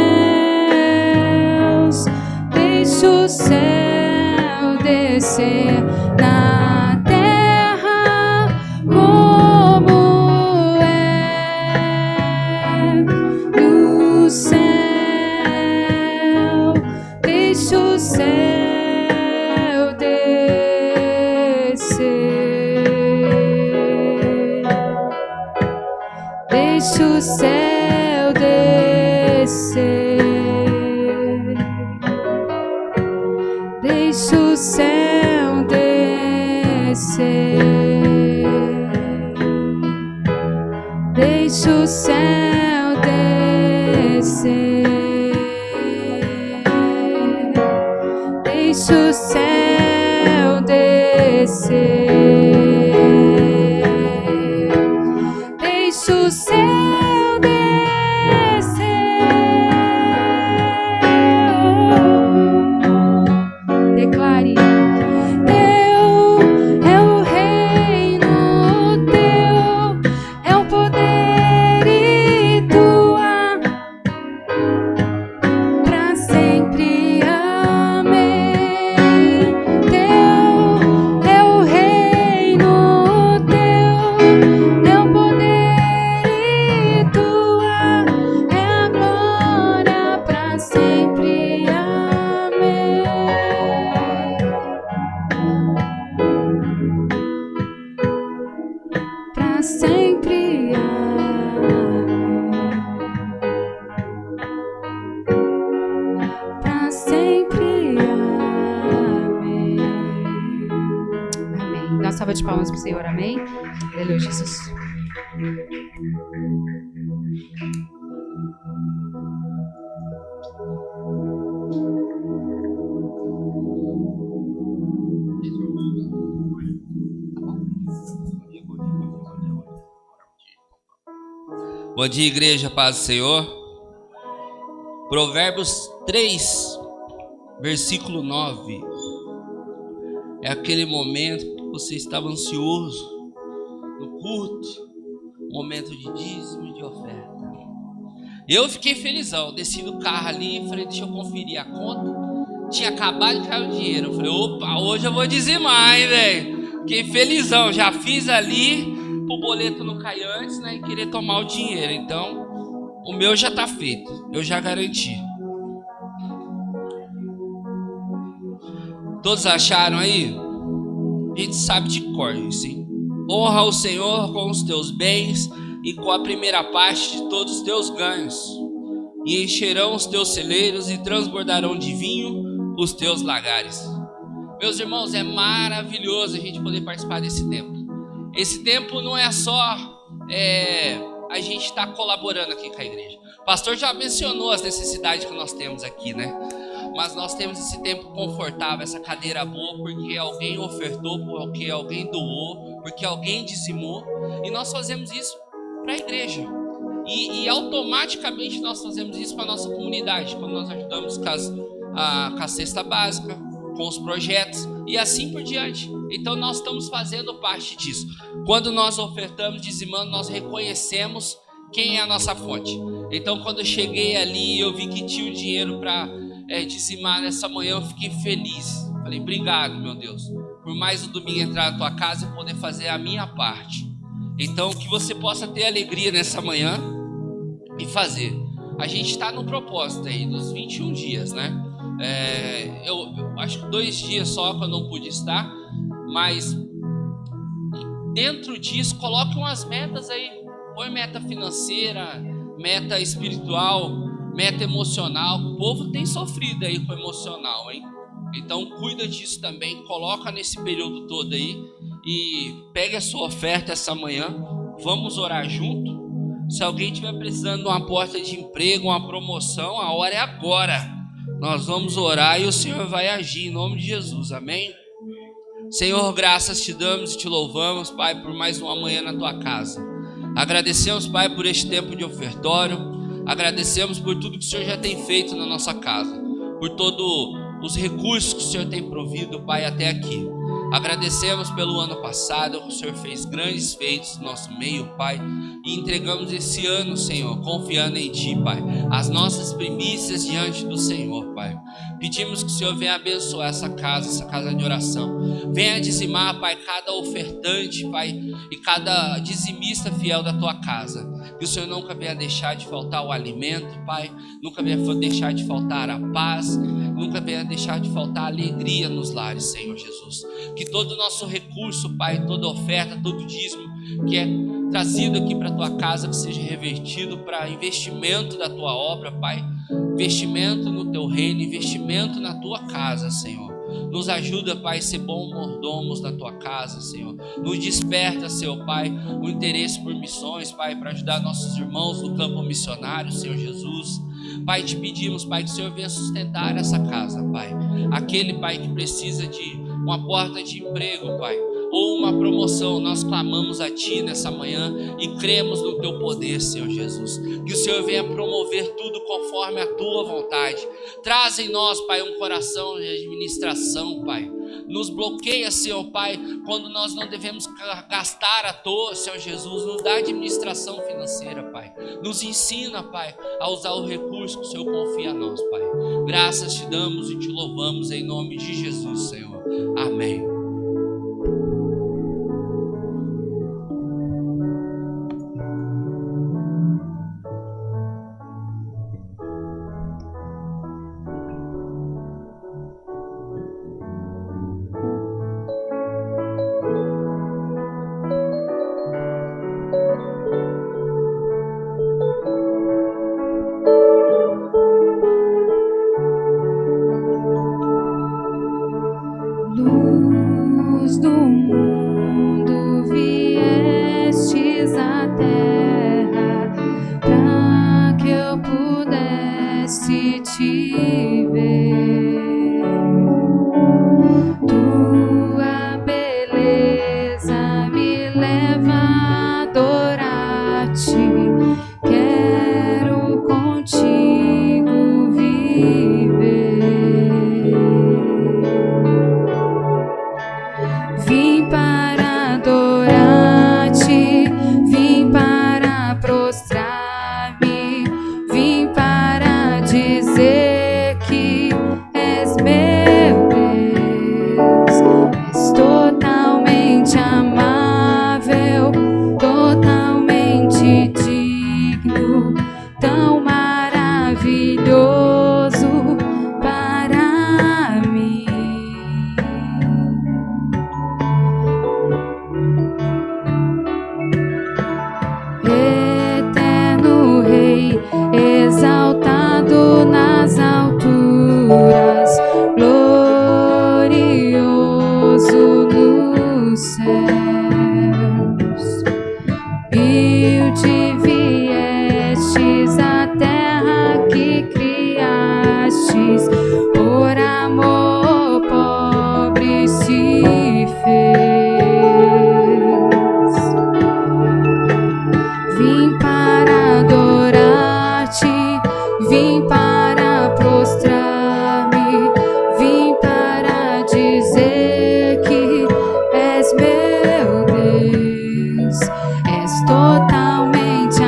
Deixa o céu descer na terra como é no céu. Deixa o céu descer. Deixa o céu descer. Deixa o céu descer. Deixa o céu descer. Deixa o céu descer. Deixa o céu descer. Declare: teu é o reino, teu é o poder e tua pra sempre. Amém. Teu é o reino, teu é o poder e tua é a glória pra sempre. Amém. Pra sempre. Amém. Pra sempre. Amém. Amém. Dá uma salva de palmas pro Senhor. Amém. Aleluia, Jesus. Bom dia, igreja, paz do Senhor. Provérbios 3, versículo 9. É aquele momento que você estava ansioso no culto, momento de dízimo e de oferta. Eu fiquei felizão, desci do carro ali e falei, deixa eu conferir a conta. Tinha acabado de cair o dinheiro. Eu falei, opa, hoje eu vou dizimar, hein, velho. Fiquei felizão, já fiz ali pro boleto não cair antes, né, e querer tomar o dinheiro. Então, o meu já tá feito, eu já garanti. Todos acharam aí? A gente sabe de cor, sim. Honra o Senhor com os teus bens e com a primeira parte de todos os teus ganhos, e encherão os teus celeiros e transbordarão de vinho os teus lagares. Meus irmãos, é maravilhoso a gente poder participar desse tempo. Esse tempo não é só a gente estar colaborando aqui com a igreja. O pastor já mencionou as necessidades que nós temos aqui, né? Mas nós temos esse tempo confortável, essa cadeira boa, porque alguém ofertou, porque alguém doou, porque alguém dizimou. E nós fazemos isso para a igreja. E automaticamente nós fazemos isso para a nossa comunidade, quando nós ajudamos com a cesta básica, com os projetos e assim por diante. Então nós estamos fazendo parte disso. Quando nós ofertamos, dizimando, nós reconhecemos quem é a nossa fonte. Então quando eu cheguei ali e eu vi que tinha o dinheiro para dizimar nessa manhã, eu fiquei feliz. Falei, obrigado, meu Deus, por mais um domingo entrar na tua casa e poder fazer a minha parte. Então que você possa ter alegria nessa manhã e fazer. A gente está no propósito aí dos 21 dias, né? Eu acho que 2 dias só que eu não pude estar, mas dentro disso, coloque umas metas aí. Põe meta financeira, meta espiritual, meta emocional. O povo tem sofrido aí com o emocional, hein? Então cuida disso também, coloca nesse período todo aí e pegue a sua oferta essa manhã. Vamos orar junto. Se alguém estiver precisando de uma porta de emprego, uma promoção, a hora é agora. Nós vamos orar e o Senhor vai agir em nome de Jesus, amém? Senhor, graças te damos e te louvamos, Pai, por mais uma manhã na tua casa. Agradecemos, Pai, por este tempo de ofertório. Agradecemos por tudo que o Senhor já tem feito na nossa casa, por todos os recursos que o Senhor tem provido, Pai, até aqui. Agradecemos pelo ano passado, que o Senhor fez grandes feitos no nosso meio, Pai, e entregamos esse ano, Senhor, confiando em Ti, Pai, as nossas primícias diante do Senhor, Pai. Pedimos que o Senhor venha abençoar essa casa de oração. Venha dizimar, Pai, cada ofertante, Pai, e cada dizimista fiel da Tua casa. Que o Senhor nunca venha deixar de faltar o alimento, Pai, nunca venha deixar de faltar a paz, nunca venha deixar de faltar a alegria nos lares, Senhor Jesus. Que todo o nosso recurso, Pai, toda oferta, todo dízimo que é trazido aqui para a Tua casa, que seja revertido para investimento da Tua obra, Pai, investimento no Teu reino, investimento na Tua casa, Senhor. Nos ajuda, Pai, a ser bons mordomos na Tua casa, Senhor. Nos desperta, Senhor, Pai, o interesse por missões, Pai, para ajudar nossos irmãos no campo missionário, Senhor Jesus. Pai, te pedimos, Pai, que o Senhor venha sustentar essa casa, Pai. Aquele, Pai, que precisa de uma porta de emprego, Pai, ou uma promoção, nós clamamos a Ti nessa manhã e cremos no Teu poder, Senhor Jesus. Que o Senhor venha promover tudo conforme a Tua vontade. Traz em nós, Pai, um coração de administração, Pai. Nos bloqueia, Senhor, Pai, quando nós não devemos gastar à toa, Senhor Jesus. Nos dá administração financeira, Pai. Nos ensina, Pai, a usar o recurso que o Senhor confia a nós, Pai. Graças te damos e te louvamos em nome de Jesus, Senhor. Amém. Luz do mundo, viestes à terra para que eu pudesse te ver. Tua beleza me leva a adorar-te. Quero contigo viver. Vim para adorar-te, vim para prostrar-me, vim para dizer que és meu Deus. És totalmente amável, totalmente digno, tão maravilhoso para mim. Eterno Rei, exaltado nas alturas, glorioso nos céus. Humilde viestes à terra que criastes, por amor pobre se fez. Vim para adorar-te, vim para prostrar-me, vim para dizer que és meu Deus. És totalmente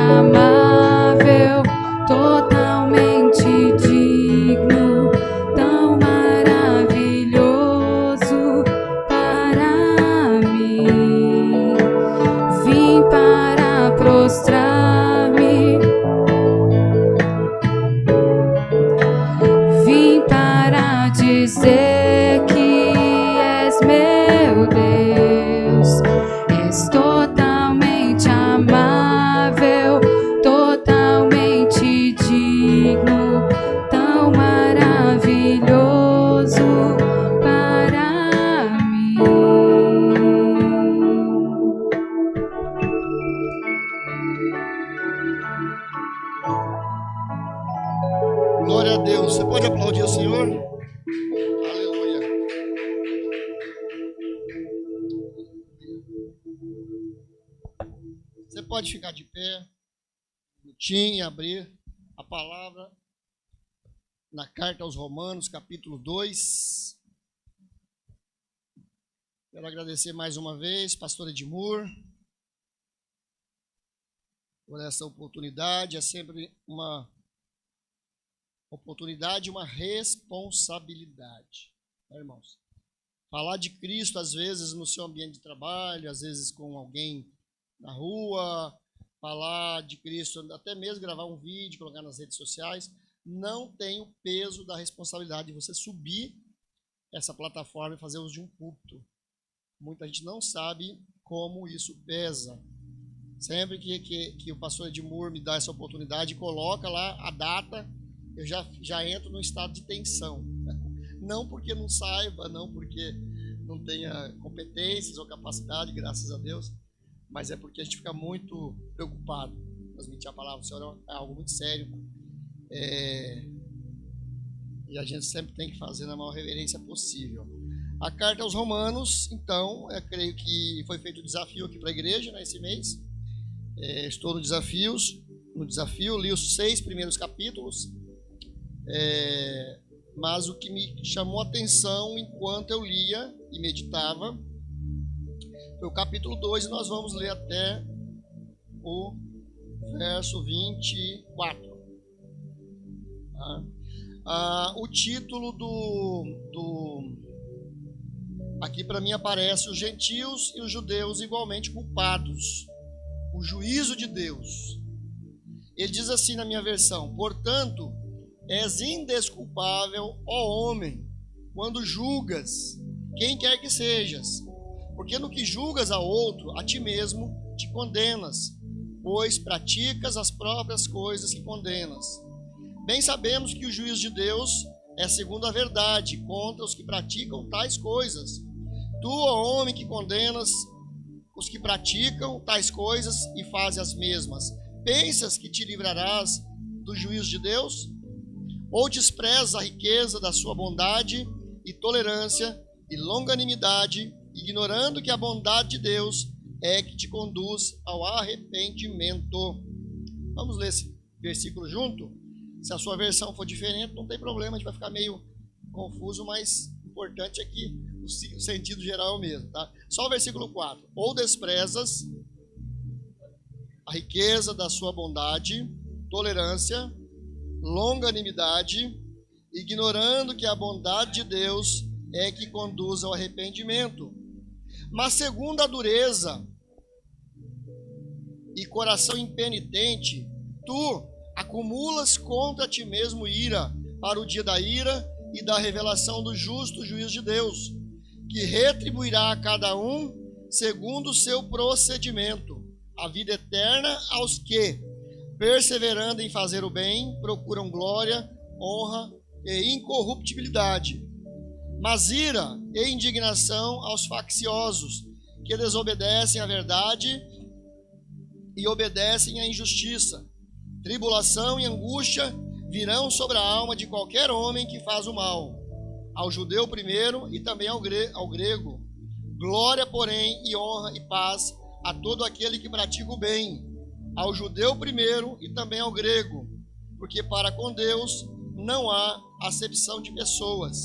pode aplaudir o Senhor? Aleluia. Você pode ficar de pé, um minutinho, e abrir a palavra na carta aos Romanos, capítulo 2. Quero agradecer mais uma vez, pastor Edmur, por essa oportunidade. É sempre uma oportunidade, uma responsabilidade, né, irmãos? Falar de Cristo, às vezes, no seu ambiente de trabalho, às vezes com alguém na rua, falar de Cristo, até mesmo gravar um vídeo, colocar nas redes sociais, não tem o peso da responsabilidade de você subir essa plataforma e fazer uso de um púlpito. Muita gente não sabe como isso pesa. Sempre que o pastor Edmur me dá essa oportunidade, coloca lá a data, eu já entro num estado de tensão. Não porque não saiba, não porque não tenha competências ou capacidade, graças a Deus, mas é porque a gente fica muito preocupado. Transmitir a palavra do Senhor é algo muito sério. E a gente sempre tem que fazer na maior reverência possível. A carta aos Romanos, então, eu creio que foi feito o desafio aqui para a igreja, né, esse mês. Estou no desafio, li os 6 primeiros capítulos, mas o que me chamou a atenção enquanto eu lia e meditava foi o capítulo 2, e nós vamos ler até o verso 24. O título aqui para mim aparece: os gentios e os judeus igualmente culpados, o juízo de Deus. Ele diz assim na minha versão: portanto, és indesculpável, ó homem, quando julgas quem quer que sejas, porque no que julgas a outro, a ti mesmo te condenas, pois praticas as próprias coisas que condenas. Bem sabemos que o juízo de Deus é segundo a verdade contra os que praticam tais coisas. Tu, ó homem, que condenas os que praticam tais coisas e fazem as mesmas, pensas que te livrarás do juízo de Deus? Ou desprezas a riqueza da sua bondade e tolerância e longanimidade, ignorando que a bondade de Deus é que te conduz ao arrependimento? Vamos ler esse versículo junto? Se a sua versão for diferente, não tem problema, a gente vai ficar meio confuso, mas o importante é que o sentido geral é o mesmo, tá? Só o versículo 4. Ou desprezas a riqueza da sua bondade, tolerância, longanimidade, ignorando que a bondade de Deus é que conduz ao arrependimento. Mas segundo a dureza e coração impenitente, tu acumulas contra ti mesmo ira para o dia da ira e da revelação do justo juízo de Deus, que retribuirá a cada um segundo o seu procedimento, a vida eterna aos que, perseverando em fazer o bem, procuram glória, honra e incorruptibilidade. Mas ira e indignação aos facciosos, que desobedecem à verdade e obedecem à injustiça. Tribulação e angústia virão sobre a alma de qualquer homem que faz o mal, ao judeu primeiro e também ao grego. Glória, porém, e honra e paz a todo aquele que pratica o bem, ao judeu primeiro e também ao grego, porque para com Deus não há acepção de pessoas.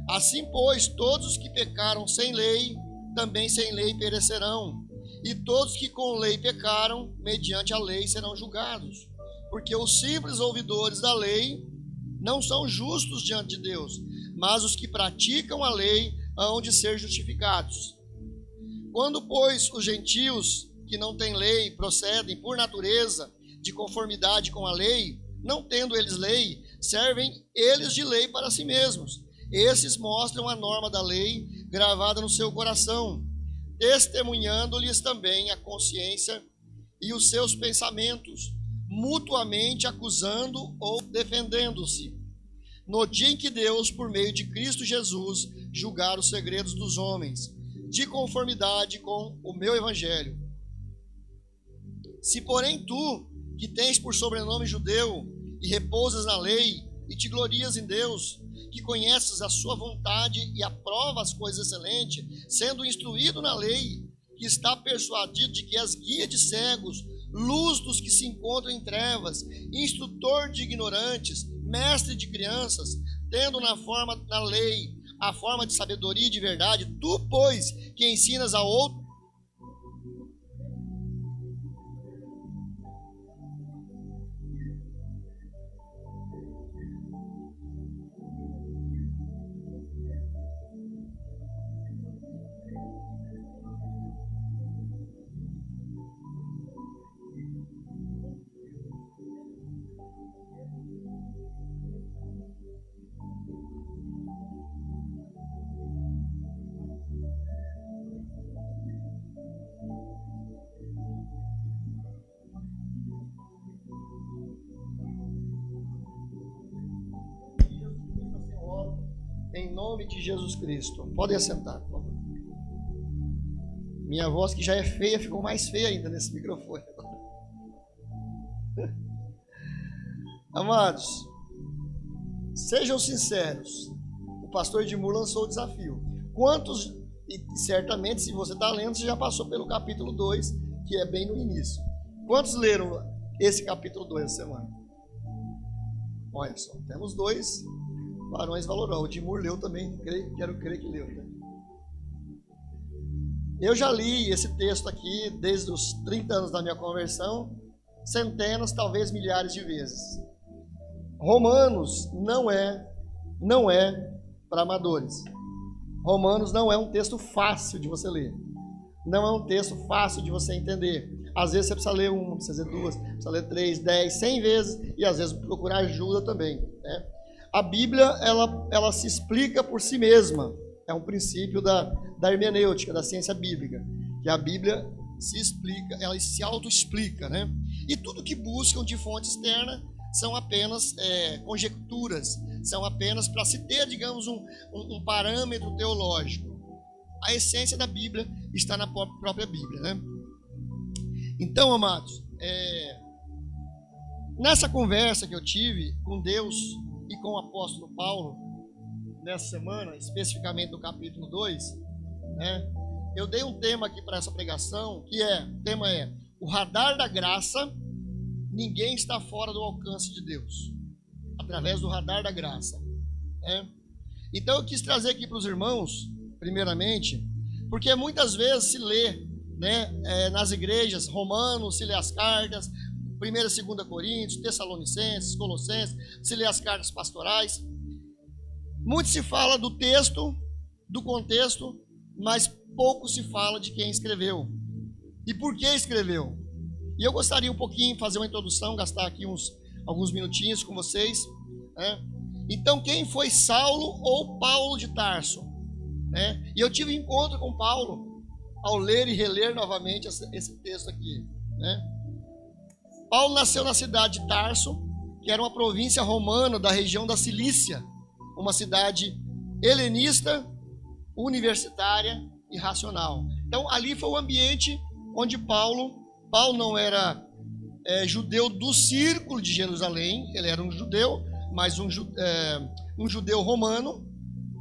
Assim, pois, todos os que pecaram sem lei, também sem lei perecerão, e todos que com lei pecaram, mediante a lei serão julgados. Porque os simples ouvidores da lei não são justos diante de Deus, mas os que praticam a lei hão de ser justificados. Quando, pois, os gentios que não têm lei procedem por natureza de conformidade com a lei, não tendo eles lei, servem eles de lei para si mesmos. Esses mostram a norma da lei gravada no seu coração, testemunhando-lhes também a consciência e os seus pensamentos, mutuamente acusando ou defendendo-se. No dia em que Deus, por meio de Cristo Jesus, julgar os segredos dos homens, de conformidade com o meu evangelho. Se, porém, tu, que tens por sobrenome judeu, e repousas na lei, e te glorias em Deus, que conheces a sua vontade e aprova as coisas excelentes, sendo instruído na lei, que está persuadido de que és guia de cegos, luz dos que se encontram em trevas, instrutor de ignorantes, mestre de crianças, tendo na lei a forma de sabedoria e de verdade, tu, pois, que ensinas a outro, em nome de Jesus Cristo. Podem assentar, por favor. Minha voz, que já é feia, ficou mais feia ainda nesse microfone. Amados, sejam sinceros. O pastor Edmur lançou o desafio. Quantos, e certamente se você está lendo, você já passou pelo capítulo 2, que é bem no início. Quantos leram esse capítulo 2 essa semana? Olha só, temos 2 varões valorosos. O Edmur leu também, quero crer que leu. Né? Eu já li esse texto aqui desde os 30 anos da minha conversão, centenas, talvez milhares de vezes. Romanos não é para amadores. Romanos não é um texto fácil de você ler. Não é um texto fácil de você entender. Às vezes você precisa ler 1, precisa ler 2, precisa ler 3, 10, 100 vezes e às vezes procurar ajuda também, né? A Bíblia, ela se explica por si mesma. É um princípio da hermenêutica, da ciência bíblica. Que a Bíblia se explica, ela se auto-explica, né? E tudo que buscam de fonte externa são apenas conjecturas, são apenas para se ter, digamos, um parâmetro teológico. A essência da Bíblia está na própria Bíblia, né? Então, amados, nessa conversa que eu tive com Deus e com o apóstolo Paulo, nessa semana, especificamente no capítulo 2, né, eu dei um tema aqui para essa pregação, o tema é: o radar da graça, ninguém está fora do alcance de Deus, através do radar da graça, né? Então eu quis trazer aqui para os irmãos, primeiramente, porque muitas vezes se lê, né, nas igrejas, Romanos, se lê as cartas, 1ª e 2ª Coríntios, Tessalonicenses, Colossenses, se lê as cartas pastorais. Muito se fala do texto, do contexto, mas pouco se fala de quem escreveu e por que escreveu. E eu gostaria um pouquinho de fazer uma introdução, gastar aqui alguns minutinhos com vocês, né? Então, quem foi Saulo ou Paulo de Tarso, né? E eu tive encontro com Paulo ao ler e reler novamente esse texto aqui, né? Paulo nasceu na cidade de Tarso, que era uma província romana da região da Cilícia, uma cidade helenista, universitária e racional. Então, ali foi o ambiente onde Paulo não era judeu do círculo de Jerusalém, ele era um judeu, mas um judeu romano,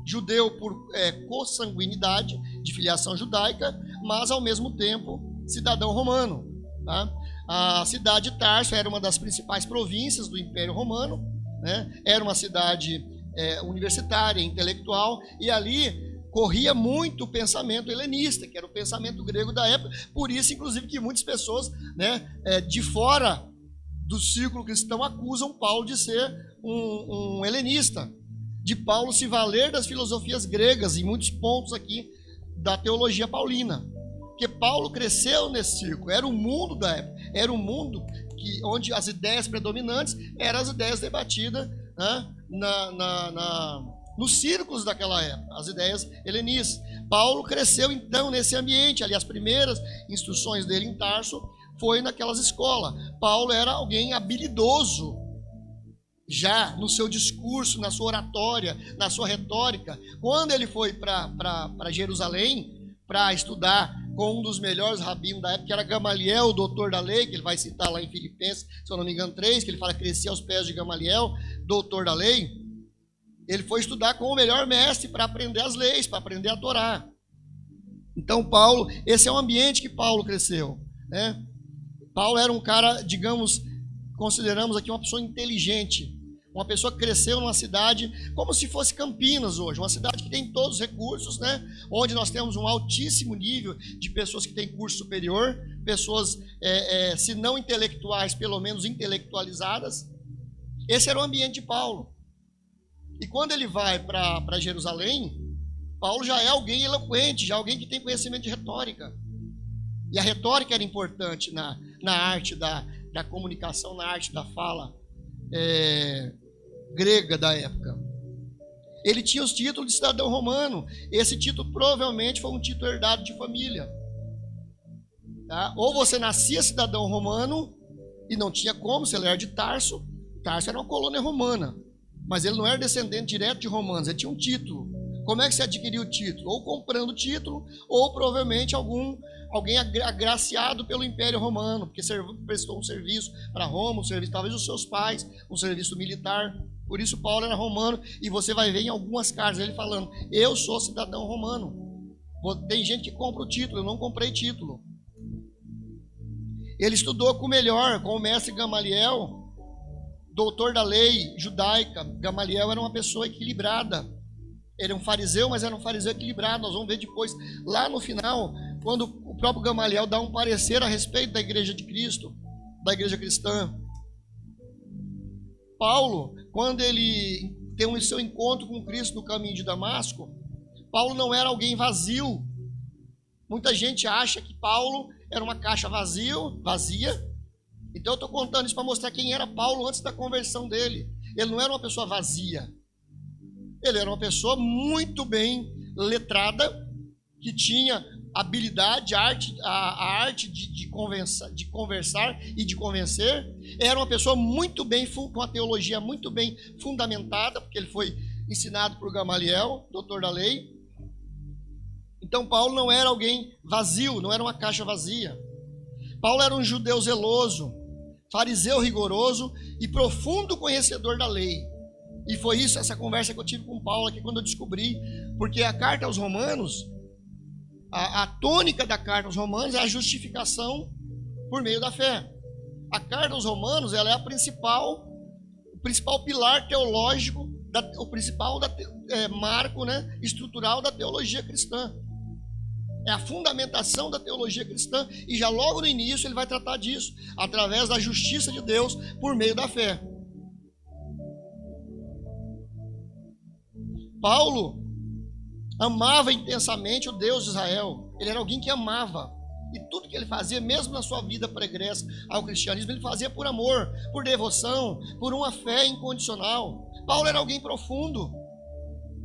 judeu por consanguinidade, de filiação judaica, mas ao mesmo tempo cidadão romano, tá? A cidade de Tarso era uma das principais províncias do Império Romano, né? Era uma cidade universitária, intelectual, e ali corria muito o pensamento helenista, que era o pensamento grego da época. Por isso, inclusive, que muitas pessoas, né, de fora do círculo cristão acusam Paulo de ser um helenista, de Paulo se valer das filosofias gregas em muitos pontos aqui da teologia paulina. Porque Paulo cresceu nesse círculo, era o mundo da época, era um mundo onde as ideias predominantes eram as ideias debatidas, né, nos círculos daquela época, as ideias helenistas. Paulo cresceu então nesse ambiente, ali as primeiras instruções dele em Tarso foi naquelas escolas. Paulo era alguém habilidoso, já no seu discurso, na sua oratória, na sua retórica. Quando ele foi para Jerusalém para estudar com um dos melhores rabinos da época, que era Gamaliel, o doutor da lei, que ele vai citar lá em Filipenses, se eu não me engano, 3, que ele fala: crescer aos pés de Gamaliel, doutor da lei, ele foi estudar com o melhor mestre para aprender as leis, para aprender a Torá. Então Paulo, esse é o ambiente que Paulo cresceu, né? Paulo era um cara, digamos, consideramos aqui uma pessoa inteligente, uma pessoa que cresceu numa cidade como se fosse Campinas hoje, uma cidade que tem todos os recursos, né? Onde nós temos um altíssimo nível de pessoas que têm curso superior, pessoas, se não intelectuais, pelo menos intelectualizadas. Esse era o ambiente de Paulo. E quando ele vai para Jerusalém, Paulo já é alguém eloquente, já é alguém que tem conhecimento de retórica. E a retórica era importante na arte da comunicação, na arte da fala grega da época. Ele tinha os títulos de cidadão romano. Esse título provavelmente foi um título herdado de família. Tá? Ou você nascia cidadão romano e não tinha como, você era de Tarso. Tarso era uma colônia romana, mas ele não era descendente direto de romanos, ele tinha um título. Como é que você adquiriu o título? Ou comprando o título, ou provavelmente alguém agraciado pelo Império Romano, porque prestou um serviço para Roma, um serviço talvez dos seus pais, um serviço militar. Por isso Paulo era romano, e você vai ver em algumas cartas ele falando: eu sou cidadão romano. Tem gente que compra o título, eu não comprei título. Ele estudou com o mestre Gamaliel, doutor da lei judaica. Gamaliel era uma pessoa equilibrada. Ele é um fariseu, mas era um fariseu equilibrado. Nós vamos ver depois, lá no final, quando o próprio Gamaliel dá um parecer a respeito da igreja de Cristo, da igreja cristã. Paulo, quando ele tem o seu encontro com Cristo no caminho de Damasco, Paulo não era alguém vazio. Muita gente acha que Paulo era uma caixa vazia. Então eu estou contando isso para mostrar quem era Paulo antes da conversão dele. Ele não era uma pessoa vazia. Ele era uma pessoa muito bem letrada, que tinha habilidade, a arte de conversar e de convencer. Era uma pessoa muito bem, com uma teologia muito bem fundamentada, porque ele foi ensinado por Gamaliel, doutor da lei. Então Paulo não era alguém vazio, não era uma caixa vazia. Paulo era um judeu zeloso, fariseu rigoroso e profundo conhecedor da lei. E foi isso, essa conversa que eu tive com Paulo aqui quando eu descobri, porque a carta aos Romanos, a tônica da carta aos Romanos é a justificação por meio da fé. A carta aos Romanos, ela é o principal pilar teológico, o principal marco, né, estrutural da teologia cristã. É a fundamentação da teologia cristã, e já logo no início ele vai tratar disso, através da justiça de Deus por meio da fé. Paulo amava intensamente o Deus de Israel. Ele era alguém que amava. E tudo que ele fazia, mesmo na sua vida pregressa ao cristianismo, ele fazia por amor, por devoção, por uma fé incondicional. Paulo era alguém profundo.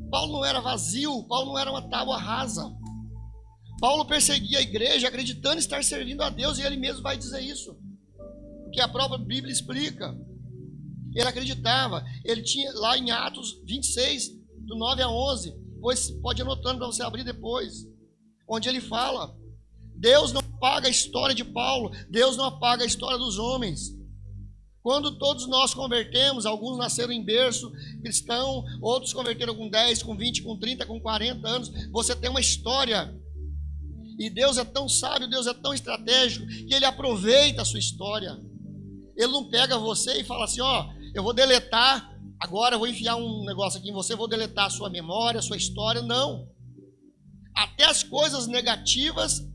Paulo não era vazio, Paulo não era uma tábua rasa. Paulo perseguia a igreja acreditando estar servindo a Deus, e ele mesmo vai dizer isso, porque a própria Bíblia explica. Ele acreditava, ele tinha lá em Atos 26, do 9 a 11, pois pode ir anotando para você abrir depois, onde ele fala: Deus não apaga a história de Paulo, Deus não apaga a história dos homens. Quando todos nós convertemos, alguns nasceram em berço cristão, outros converteram com 10, com 20, com 30, com 40 anos, você tem uma história. E Deus é tão sábio, Deus é tão estratégico, que Ele aproveita a sua história. Ele não pega você e fala assim: ó, eu vou deletar, agora eu vou enfiar um negócio aqui em você, vou deletar a sua memória, a sua história. Não. Até as coisas negativas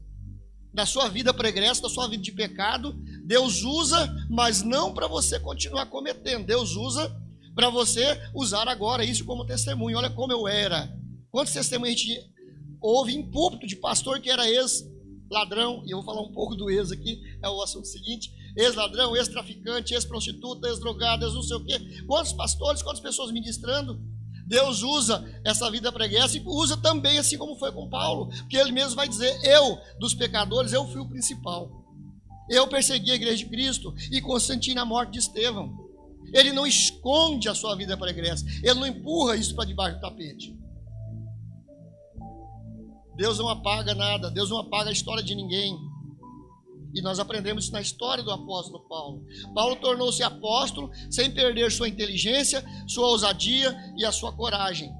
da sua vida pregressa, da sua vida de pecado, Deus usa, mas não para você continuar cometendo. Deus usa para você usar agora isso como testemunho. Olha como eu era. Quantos testemunhos a gente ouve em púlpito de pastor que era ex-ladrão, e eu vou falar um pouco do ex aqui, é o assunto seguinte: ex-ladrão, ex-traficante, ex-prostituta, ex-drogado, ex não sei o quê. Quantos pastores, quantas pessoas ministrando? Deus usa essa vida pregressa e usa também, assim como foi com Paulo, porque ele mesmo vai dizer: eu, dos pecadores, eu fui o principal. Eu persegui a igreja de Cristo e consenti na morte de Estevão. Ele não esconde a sua vida pregressa, ele não empurra isso para debaixo do tapete. Deus não apaga nada, Deus não apaga a história de ninguém. E nós aprendemos isso na história do apóstolo Paulo. Paulo tornou-se apóstolo sem perder sua inteligência, sua ousadia e a sua coragem.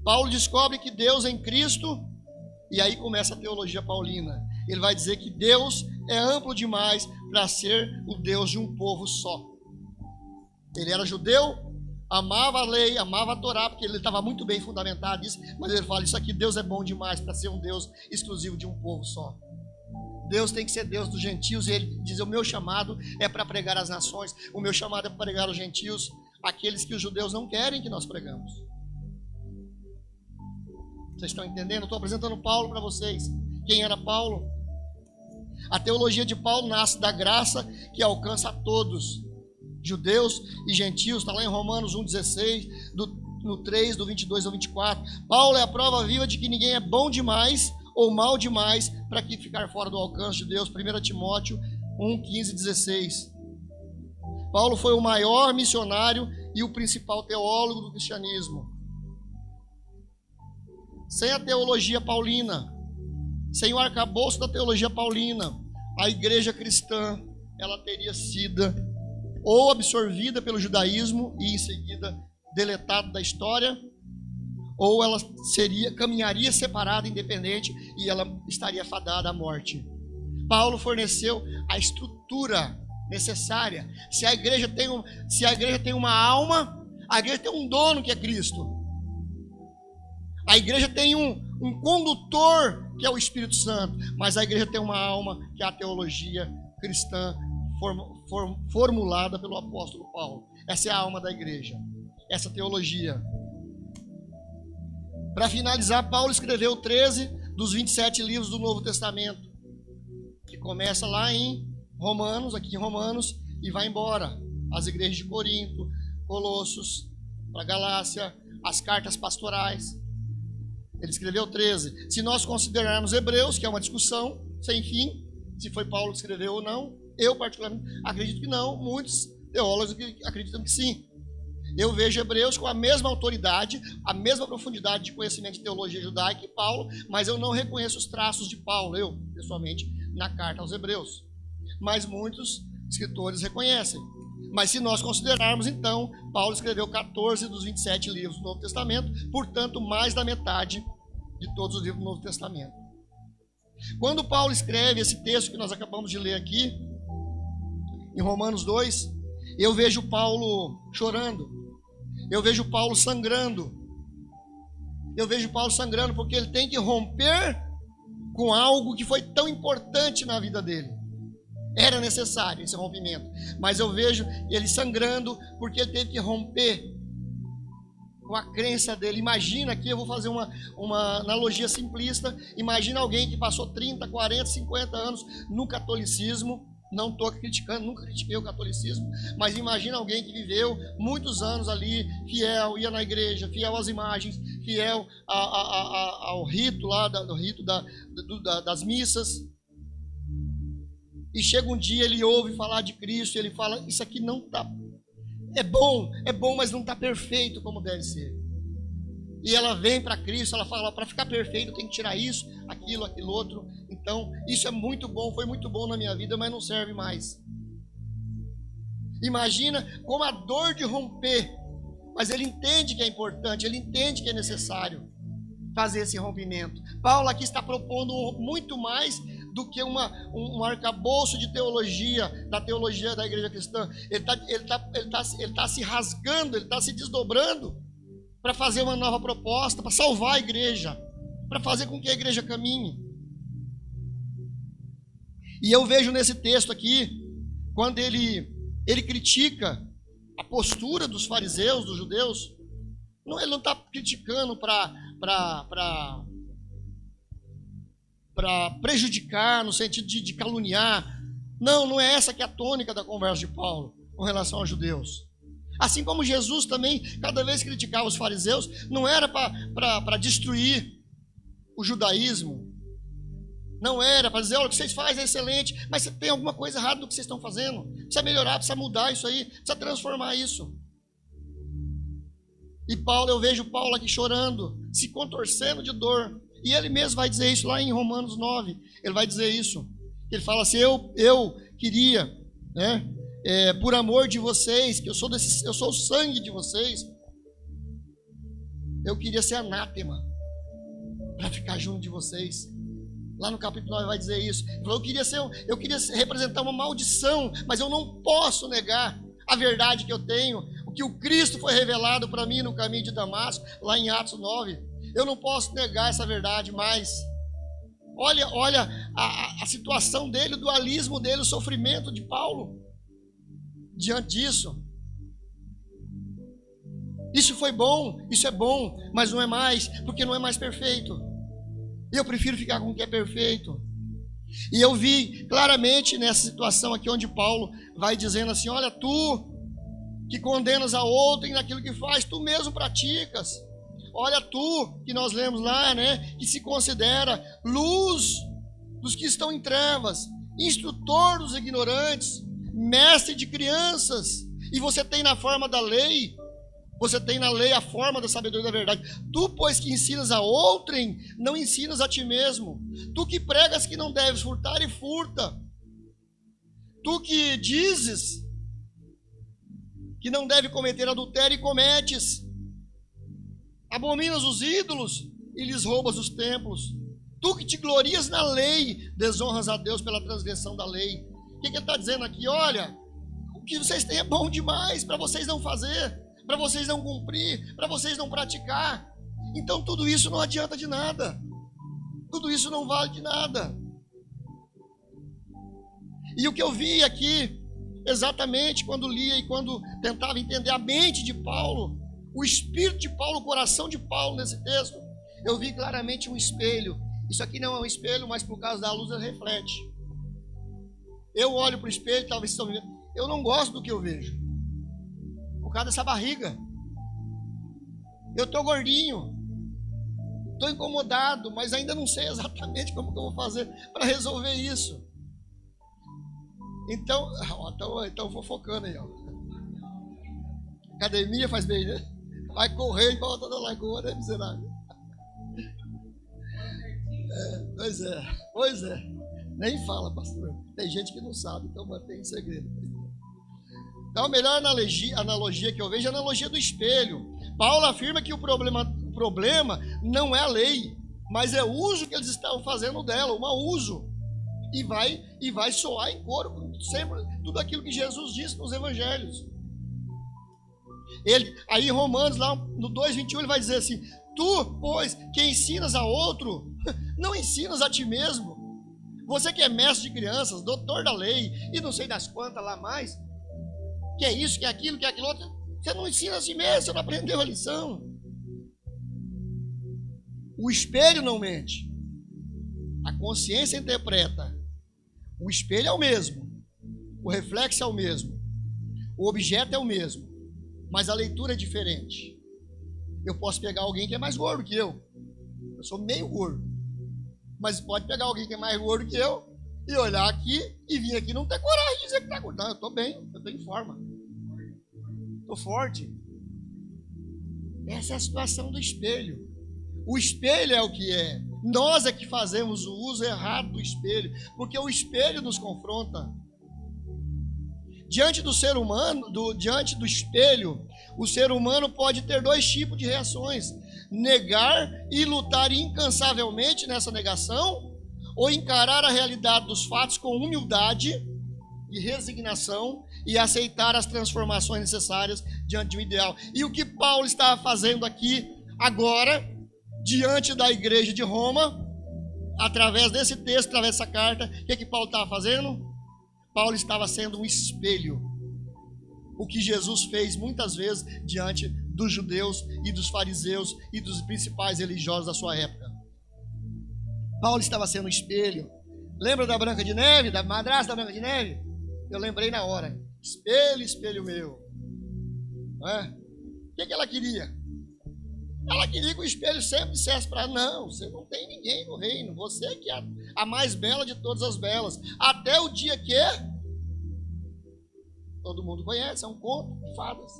Paulo descobre que Deus em Cristo, e aí começa a teologia paulina. Ele vai dizer que Deus é amplo demais para ser o Deus de um povo só. Ele era judeu, amava a lei, amava a Torá, porque ele estava muito bem fundamentado nisso, mas ele fala, isso aqui, Deus é bom demais para ser um Deus exclusivo de um povo só. Deus tem que ser Deus dos gentios, e ele diz, o meu chamado é para pregar às nações, o meu chamado é para pregar aos gentios, aqueles que os judeus não querem que nós pregamos. Vocês estão entendendo? Eu estou apresentando Paulo para vocês. Quem era Paulo? A teologia de Paulo nasce da graça que alcança a todos, judeus e gentios, está lá em Romanos 1,16, no 3, do 22 ao 24. Paulo é a prova viva de que ninguém é bom demais ou mal demais para que ficar fora do alcance de Deus. 1 Timóteo 1, 15 e 16. Paulo foi o maior missionário e o principal teólogo do cristianismo. Sem a teologia paulina, sem o arcabouço da teologia paulina, a igreja cristã, ela teria sido ou absorvida pelo judaísmo e em seguida deletada da história, ou ela caminharia separada, independente, e ela estaria fadada à morte. Paulo forneceu a estrutura necessária. Se a igreja tem uma alma, a igreja tem um dono que é Cristo. A igreja tem um condutor que é o Espírito Santo, mas a igreja tem uma alma que é a teologia cristã formulada pelo apóstolo Paulo. Essa é a alma da igreja, essa teologia. Para finalizar, Paulo escreveu 13 dos 27 livros do Novo Testamento, que começa lá em Romanos, aqui em Romanos, e vai embora. As igrejas de Corinto, Colossos, para Galácia, as cartas pastorais. Ele escreveu 13. Se nós considerarmos Hebreus, que é uma discussão sem fim, se foi Paulo que escreveu ou não, eu particularmente acredito que não, muitos teólogos acreditam que sim. Eu vejo Hebreus com a mesma autoridade, a mesma profundidade de conhecimento de teologia judaica que Paulo, mas eu não reconheço os traços de Paulo, eu, pessoalmente, na carta aos Hebreus. Mas muitos escritores reconhecem. Mas se nós considerarmos, então, Paulo escreveu 14 dos 27 livros do Novo Testamento, portanto, mais da metade de todos os livros do Novo Testamento. Quando Paulo escreve esse texto que nós acabamos de ler aqui, em Romanos 2, eu vejo Paulo chorando, eu vejo Paulo sangrando, porque ele tem que romper com algo que foi tão importante na vida dele. Era necessário esse rompimento, mas eu vejo ele sangrando porque ele teve que romper com a crença dele. Imagina aqui, eu vou fazer uma analogia simplista, imagina alguém que passou 30, 40, 50 anos no catolicismo. Não estou criticando, nunca critiquei o catolicismo, mas imagina alguém que viveu muitos anos ali, fiel, ia na igreja, fiel às imagens, fiel ao rito lá, do rito das missas. E chega um dia, ele ouve falar de Cristo, e ele fala, isso aqui não está... É bom, mas não está perfeito como deve ser. E ela vem para Cristo, ela fala, para ficar perfeito tem que tirar isso, aquilo outro. Então, isso é muito bom, foi muito bom na minha vida, mas não serve mais. Imagina como a dor de romper, mas ele entende que é importante, ele entende que é necessário fazer esse rompimento. Paulo aqui está propondo muito mais do que um arcabouço de teologia, da teologia da igreja cristã. Ele tá se rasgando, ele está se desdobrando para fazer uma nova proposta, para salvar a igreja, para fazer com que a igreja caminhe. E eu vejo nesse texto aqui, quando ele critica a postura dos fariseus, dos judeus, ele não está criticando para prejudicar, no sentido de caluniar. Não é essa que é a tônica da conversa de Paulo com relação aos judeus. Assim como Jesus também, cada vez que criticava os fariseus, não era para destruir o judaísmo. Não era para dizer, olha, o que vocês fazem é excelente, mas tem alguma coisa errada no que vocês estão fazendo. Precisa melhorar, precisa mudar isso aí, precisa transformar isso. E eu vejo Paulo aqui chorando, se contorcendo de dor. E ele mesmo vai dizer isso lá em Romanos 9. Ele vai dizer isso. Ele fala assim: eu queria, né, por amor de vocês, que eu sou o sangue de vocês, eu queria ser anátema para ficar junto de vocês. Lá no capítulo 9 vai dizer isso. Ele falou: eu queria representar uma maldição, mas eu não posso negar a verdade que eu tenho, o que o Cristo foi revelado para mim no caminho de Damasco, lá em Atos 9. Eu não posso negar essa verdade mais. Olha a situação dele, o dualismo dele, o sofrimento de Paulo diante disso. Isso foi bom, isso é bom, mas não é mais, porque não é mais perfeito. E eu prefiro ficar com o que é perfeito. E eu vi claramente nessa situação aqui onde Paulo vai dizendo assim: olha, tu que condenas a outrem naquilo que faz, tu mesmo praticas. Olha, tu, que nós lemos lá, né, que se considera luz dos que estão em trevas, instrutor dos ignorantes, mestre de crianças, e você tem na forma da lei, você tem na lei a forma da sabedoria da verdade. Tu, pois, que ensinas a outrem, não ensinas a ti mesmo. Tu que pregas que não deves furtar e furta. Tu que dizes que não deve cometer adultério e cometes. Abominas os ídolos e lhes roubas os templos. Tu que te glorias na lei, desonras a Deus pela transgressão da lei. O que ele está dizendo aqui? Olha, o que vocês têm é bom demais para vocês não fazer, para vocês não cumprir, para vocês não praticar. Então tudo isso não adianta de nada. Tudo isso não vale de nada. E o que eu vi aqui, exatamente quando lia e quando tentava entender a mente de Paulo, o espírito de Paulo, o coração de Paulo nesse texto, eu vi claramente um espelho. Isso aqui não é um espelho, mas por causa da luz ele reflete. Eu olho para o espelho, talvez estão me vendo, eu não gosto do que eu vejo, por causa dessa barriga. Eu estou gordinho, estou incomodado, mas ainda não sei exatamente como que eu vou fazer para resolver isso. Então fofocando aí, ó. Academia faz bem, né? Vai correr em volta da lagoa, né, miserável? Pois é. Nem fala, pastor. Tem gente que não sabe, então mantém em segredo. Então a melhor analogia que eu vejo é a analogia do espelho. Paulo afirma que o problema não é a lei, mas é o uso que eles estavam fazendo dela, o mau uso. E vai soar em coro sempre tudo aquilo que Jesus disse nos evangelhos. Aí em Romanos, lá no 2:21, ele vai dizer assim: tu, pois, que ensinas a outro, não ensinas a ti mesmo. Você que é mestre de crianças, doutor da lei, e não sei das quantas lá mais, que é isso, que é aquilo, que é aquilo outro, você não ensina a si mesmo, você não aprendeu a lição. O espelho não mente. A consciência interpreta. O espelho é o mesmo. O reflexo é o mesmo. O objeto é o mesmo. Mas a leitura é diferente. Eu posso pegar alguém que é mais gordo que eu. Eu sou meio gordo. Mas pode pegar alguém que é mais gordo que eu e olhar aqui e vir aqui e não ter coragem de dizer que está gordo. Não, eu estou bem, eu estou em forma. Estou forte. Essa é a situação do espelho. O espelho é o que é. Nós é que fazemos o uso errado do espelho, porque o espelho nos confronta. Diante do ser humano, diante do espelho, o ser humano pode ter dois tipos de reações: negar e lutar incansavelmente nessa negação, ou encarar a realidade dos fatos com humildade e resignação e aceitar as transformações necessárias diante de um ideal. E o que Paulo estava fazendo aqui agora, diante da igreja de Roma, através desse texto, através dessa carta, o que Paulo estava fazendo? Paulo estava sendo um espelho. O que Jesus fez muitas vezes diante dos judeus e dos fariseus e dos principais religiosos da sua época. Paulo estava sendo um espelho. Lembra da Branca de Neve, da madrasta da Branca de Neve? Eu lembrei na hora. Espelho, espelho meu. Não é? O que ela queria? Ela queria que o espelho sempre dissesse para ela: não, você não tem ninguém no reino, você que é a mais bela de todas as belas. Até o dia que todo mundo conhece, é um conto de fadas.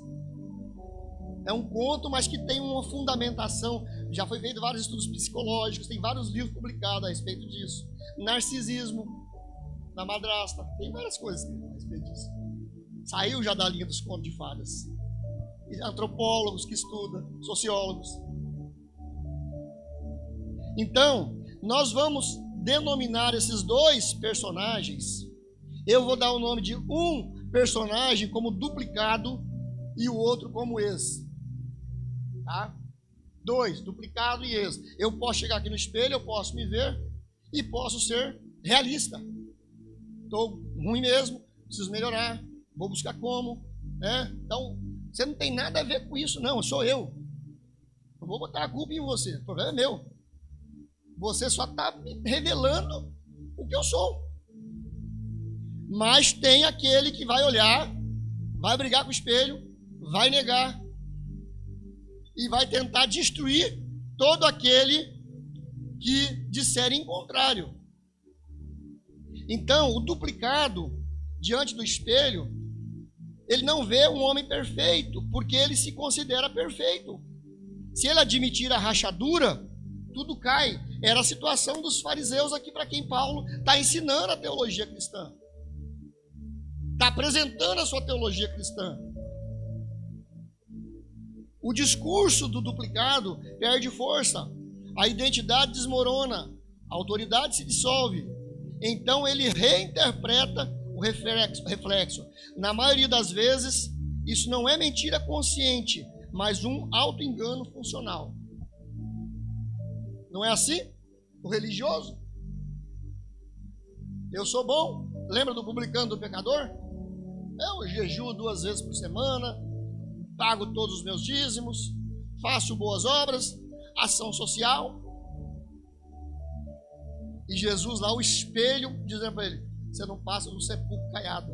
É um conto, mas que tem uma fundamentação. Já foi feito vários estudos psicológicos, tem vários livros publicados a respeito disso. Narcisismo. na madrasta. Tem várias coisas a respeito disso. Saiu já da linha dos contos de fadas. E antropólogos que estudam, sociólogos. Então, nós vamos denominar esses dois personagens. Eu vou dar o nome de um personagem como duplicado e o outro como ex. Tá? Dois, duplicado e ex. Eu posso chegar aqui no espelho, eu posso me ver e posso ser realista. Estou ruim mesmo, preciso melhorar, vou buscar como. Né? Então, você não tem nada a ver com isso, não, sou eu. Não vou botar a culpa em você, o problema é meu. Você só está me revelando o que eu sou. Mas tem aquele que vai olhar, vai brigar com o espelho, vai negar e vai tentar destruir todo aquele que disserem em contrário. Então, o duplicado, diante do espelho, ele não vê um homem perfeito, porque ele se considera perfeito. Se ele admitir a rachadura, tudo cai. Era a situação dos fariseus aqui para quem Paulo está ensinando a teologia cristã. Está apresentando a sua teologia cristã. O discurso do duplicado perde força. A identidade desmorona. A autoridade se dissolve. Então ele reinterpreta o reflexo. Na maioria das vezes, isso não é mentira consciente, mas um auto-engano funcional. Não é assim? O religioso? Eu sou bom. Lembra do publicano do pecador? Eu jejuo 2 vezes por semana, pago todos os meus dízimos, faço boas obras, ação social. E Jesus lá, o espelho, dizendo para ele: você não passa do sepulcro caiado,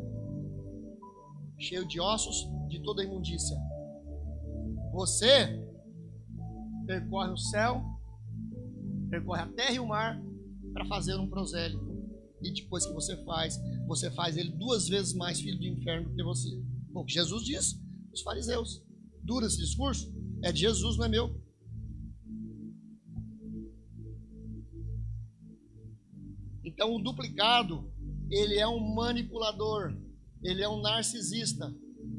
cheio de ossos, de toda imundícia. Você percorre o céu, percorre a terra e o mar para fazer um prosélito. E depois que você faz ele 2 vezes mais filho do inferno do que você. Bom, o que Jesus disse, os fariseus. Dura esse discurso? É de Jesus, não é meu. Então o duplicado, ele é um manipulador, ele é um narcisista.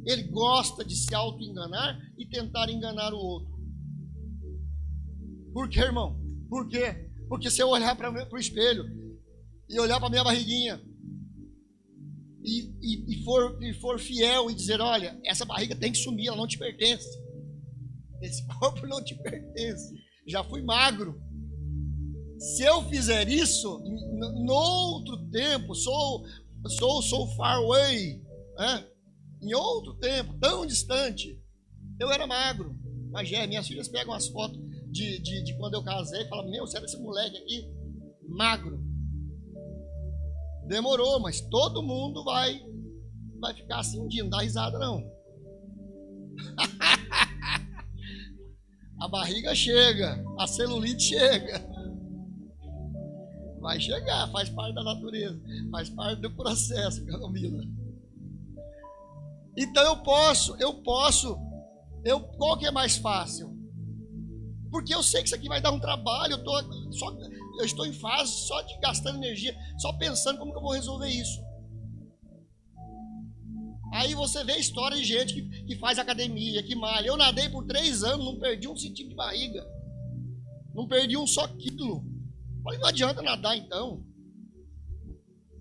Ele gosta de se auto-enganar e tentar enganar o outro. Por quê, irmão? Por quê? Porque se eu olhar para o espelho e olhar para a minha barriguinha e for fiel e dizer: olha, essa barriga tem que sumir, ela não te pertence. Esse corpo não te pertence. Já fui magro. Se eu fizer isso, no outro tempo, sou far away, né? Em outro tempo, tão distante, eu era magro. Mas minhas filhas pegam as fotos de quando eu casei e falam: meu, você era esse moleque aqui, magro. Demorou, mas todo mundo vai ficar assim um dia, não dá risada não. A barriga chega, a celulite chega. Vai chegar, faz parte da natureza, faz parte do processo, Camila. Então qual que é mais fácil? Porque eu sei que isso aqui vai dar um trabalho, eu estou em fase só de gastando energia, só pensando como que eu vou resolver isso. Aí você vê história de gente que faz academia, que malha. Eu nadei por 3 anos, não perdi 1 centímetro de barriga. Não perdi um só quilo. Falei, não adianta nadar então.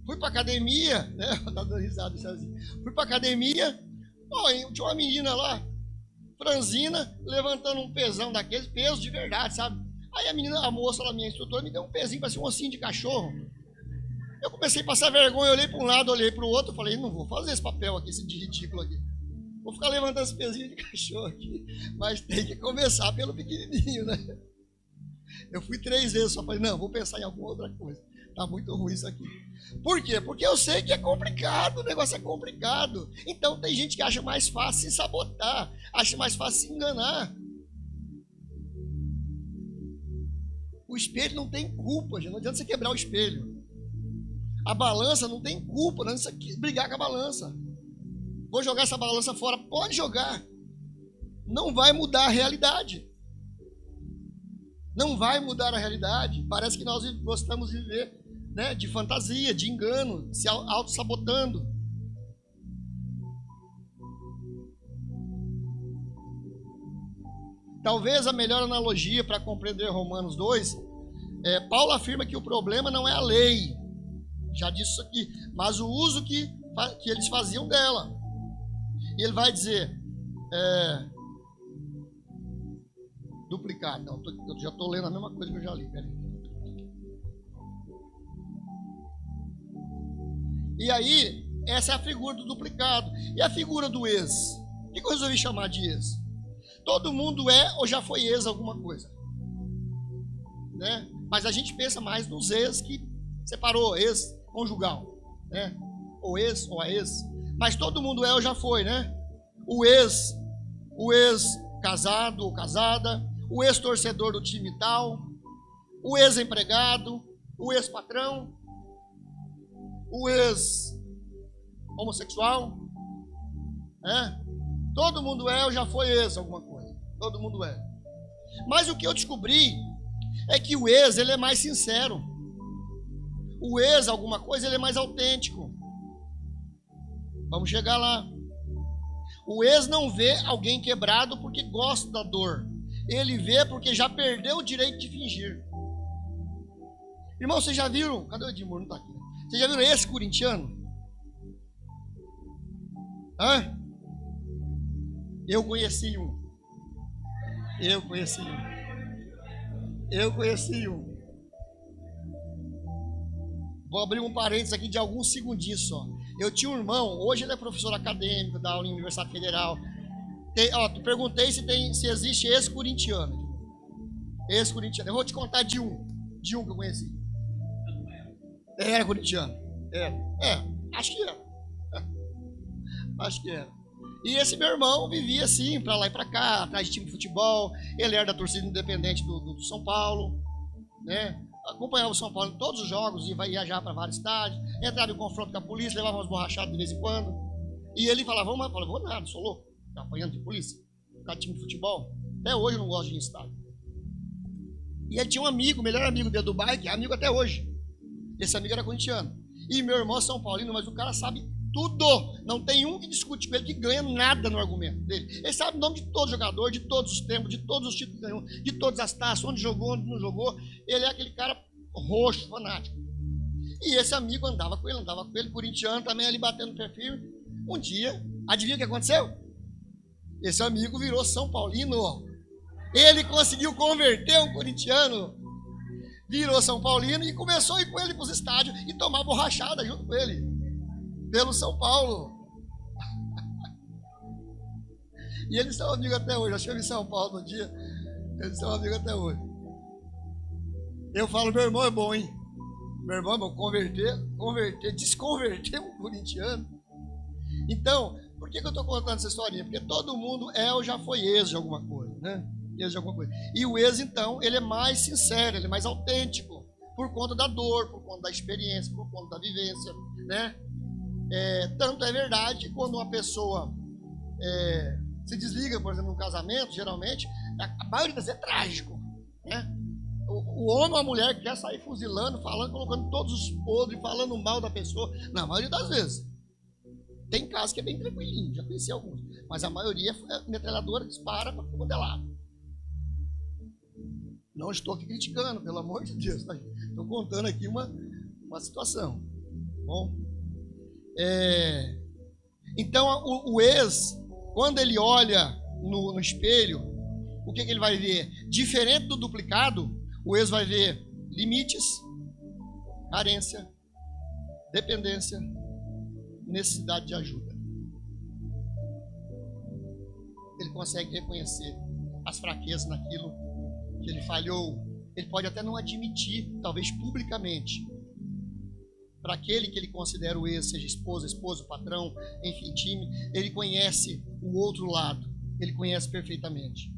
Fui pra academia, né? Tá dando risada sozinho. Fui pra academia, tinha uma menina lá, franzina, levantando um pesão daqueles, peso de verdade, sabe? Aí a moça lá, minha instrutora, me deu um pezinho, parecia um ossinho de cachorro. Eu comecei a passar vergonha, olhei para um lado, olhei para o outro, falei, não vou fazer esse papel aqui, esse de ridículo aqui. Vou ficar levantando esse pezinho de cachorro aqui. Mas tem que começar pelo pequenininho, né? Eu fui 3 vezes, só falei, não, vou pensar em alguma outra coisa. Tá muito ruim isso aqui. Por quê? Porque eu sei que é complicado, o negócio é complicado. Então tem gente que acha mais fácil se sabotar, acha mais fácil se enganar. O espelho não tem culpa, gente. Não adianta você quebrar o espelho. A balança não tem culpa, não adianta você brigar com a balança. Vou jogar essa balança fora. Pode jogar. Não vai mudar a realidade. Não vai mudar a realidade. Parece que nós gostamos de viver né, de fantasia, de engano, se auto-sabotando. Talvez a melhor analogia para compreender Romanos 2, Paulo afirma que o problema não é a lei, já disse isso aqui, mas o uso que eles faziam dela. E ele vai dizer, duplicar, não, eu já estou lendo a mesma coisa que eu já li, peraí. E aí, essa é a figura do duplicado. E a figura do ex? O que eu resolvi chamar de ex? Todo mundo é ou já foi ex alguma coisa, né? Mas a gente pensa mais nos ex que separou, ex conjugal, né? Ou ex ou a ex. Mas todo mundo é ou já foi, né? O ex casado ou casada, o ex torcedor do time tal, o ex empregado, o ex patrão, o ex homossexual, né? Todo mundo é ou já foi ex alguma coisa. Todo mundo é. Mas o que eu descobri é que o ex, ele é mais sincero. O ex, alguma coisa, ele é mais autêntico. Vamos chegar lá. O ex não vê alguém quebrado porque gosta da dor. Ele vê porque já perdeu o direito de fingir. Irmão, vocês já viram? Cadê o Edmur? Não está aqui. Vocês já viram esse corintiano? Hã? Eu conheci um. Vou abrir um parênteses aqui de alguns segundinhos só. Eu tinha um irmão, hoje ele é professor acadêmico, dá aula em Universidade Federal. Tu perguntei se existe ex-corintiano. Ex-corintiano. Eu vou te contar de um que eu conheci. Era corintiano. Acho que era. Acho que era. E esse meu irmão vivia assim, para lá e para cá, atrás de time de futebol. Ele era da torcida independente do São Paulo, né? Acompanhava o São Paulo em todos os jogos, ia viajar para vários estádios, entrava em confronto com a polícia, levava umas borrachadas de vez em quando. E ele falava, vou nada, sou louco, tá apanhando de polícia, tá time de futebol. Até hoje eu não gosto de ir em estádio. E ele tinha um amigo, o melhor amigo dele do bairro, que é amigo até hoje. Esse amigo era corintiano. E meu irmão é São Paulino, mas o cara sabe tudo. Não tem um que discute com ele que ganha nada no argumento dele. Ele sabe o nome de todo jogador, de todos os tempos, de todos os títulos que ganhou, de todas as taças, onde jogou, onde não jogou. Ele é aquele cara roxo, fanático. E esse amigo andava com ele, corintiano também ali batendo perfil. Um dia, adivinha o que aconteceu? Esse amigo virou São Paulino. Ele conseguiu converter um corintiano, virou São Paulino e começou a ir com ele para os estádios e tomar borrachada junto com ele. Pelo São Paulo. E eles são amigos até hoje. Eu estive em São Paulo no dia. Eles são amigos até hoje. Eu falo, meu irmão é bom, hein? Meu irmão é bom. Desconverter um corintiano. Então, por que eu estou contando essa historinha? Porque todo mundo é ou já foi ex de alguma coisa, né? Ex de alguma coisa. E o ex, então, ele é mais sincero, ele é mais autêntico. Por conta da dor, por conta da experiência, por conta da vivência, né? Tanto é verdade que quando uma pessoa se desliga, por exemplo, num casamento, geralmente, a maioria das vezes é trágico, né? O homem ou a mulher quer sair fuzilando, falando, colocando todos os podres, falando mal da pessoa, na maioria das vezes. Tem casos que é bem tranquilinho, já conheci alguns, mas a maioria é metralhadora, dispara para todo lado. Não estou aqui criticando, pelo amor de Deus, tá? Estou contando aqui uma situação, bom? Então o ex, quando ele olha no espelho, o que ele vai ver? Diferente do duplicado, o ex vai ver limites, carência, dependência, necessidade de ajuda. Ele consegue reconhecer as fraquezas naquilo que ele falhou. Ele pode até não admitir, talvez publicamente, para aquele que ele considera o ex, seja esposo, patrão, enfim, time, ele conhece o outro lado, ele conhece perfeitamente.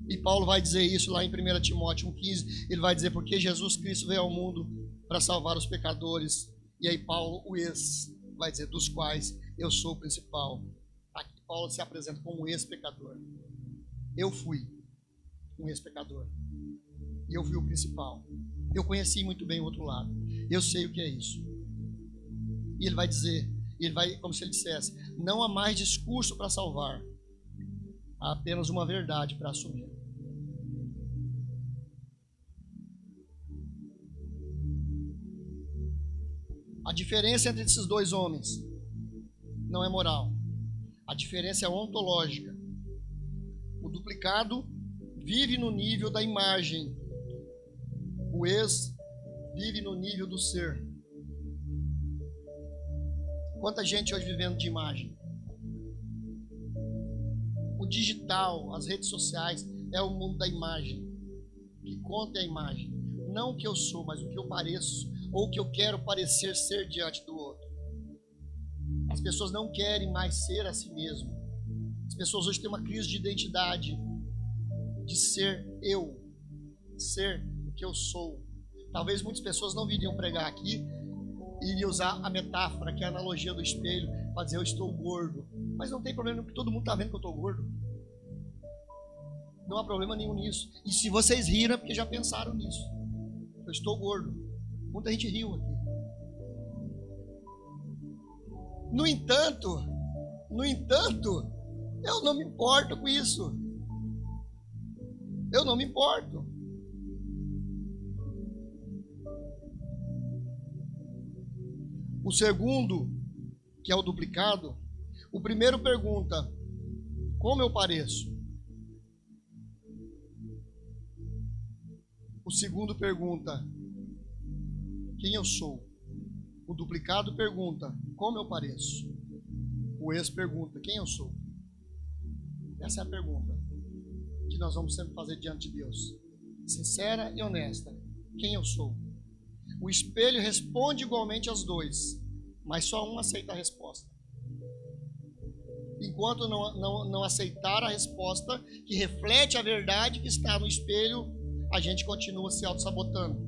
E Paulo vai dizer isso lá em 1 Timóteo 1,15, ele vai dizer, porque Jesus Cristo veio ao mundo para salvar os pecadores, e aí Paulo, o ex, vai dizer, dos quais eu sou o principal. Aqui Paulo se apresenta como um ex-pecador. Eu fui um ex-pecador, e eu fui o principal. Eu conheci muito bem o outro lado. Eu sei o que é isso. E ele vai dizer, como se ele dissesse, não há mais discurso para salvar. Há apenas uma verdade para assumir. A diferença entre esses dois homens não é moral. A diferença é ontológica. O duplicado vive no nível da imagem. O ex vive no nível do ser. Quanta gente hoje vivendo de imagem? O digital, as redes sociais, é o mundo da imagem. O que conta é a imagem. Não o que eu sou, mas o que eu pareço, ou o que eu quero parecer ser diante do outro. As pessoas não querem mais ser a si mesmo. As pessoas hoje têm uma crise de identidade, de ser eu, ser o que eu sou. Talvez muitas pessoas não viriam pregar aqui e iriam usar a metáfora, que é a analogia do espelho, para dizer eu estou gordo. Mas não tem problema, porque todo mundo está vendo que eu estou gordo. Não há problema nenhum nisso. E se vocês riram, é porque já pensaram nisso. Eu estou gordo. Muita gente riu aqui. No entanto, eu não me importo com isso. Eu não me importo. O segundo, que é o duplicado, o primeiro pergunta, como eu pareço? O segundo pergunta, quem eu sou? O duplicado pergunta, como eu pareço? O ex pergunta, quem eu sou? Essa é a pergunta que nós vamos sempre fazer diante de Deus. Sincera e honesta. Quem eu sou? O espelho responde igualmente aos dois, mas só um aceita a resposta. Enquanto não aceitar a resposta que reflete a verdade que está no espelho, a gente continua se auto-sabotando,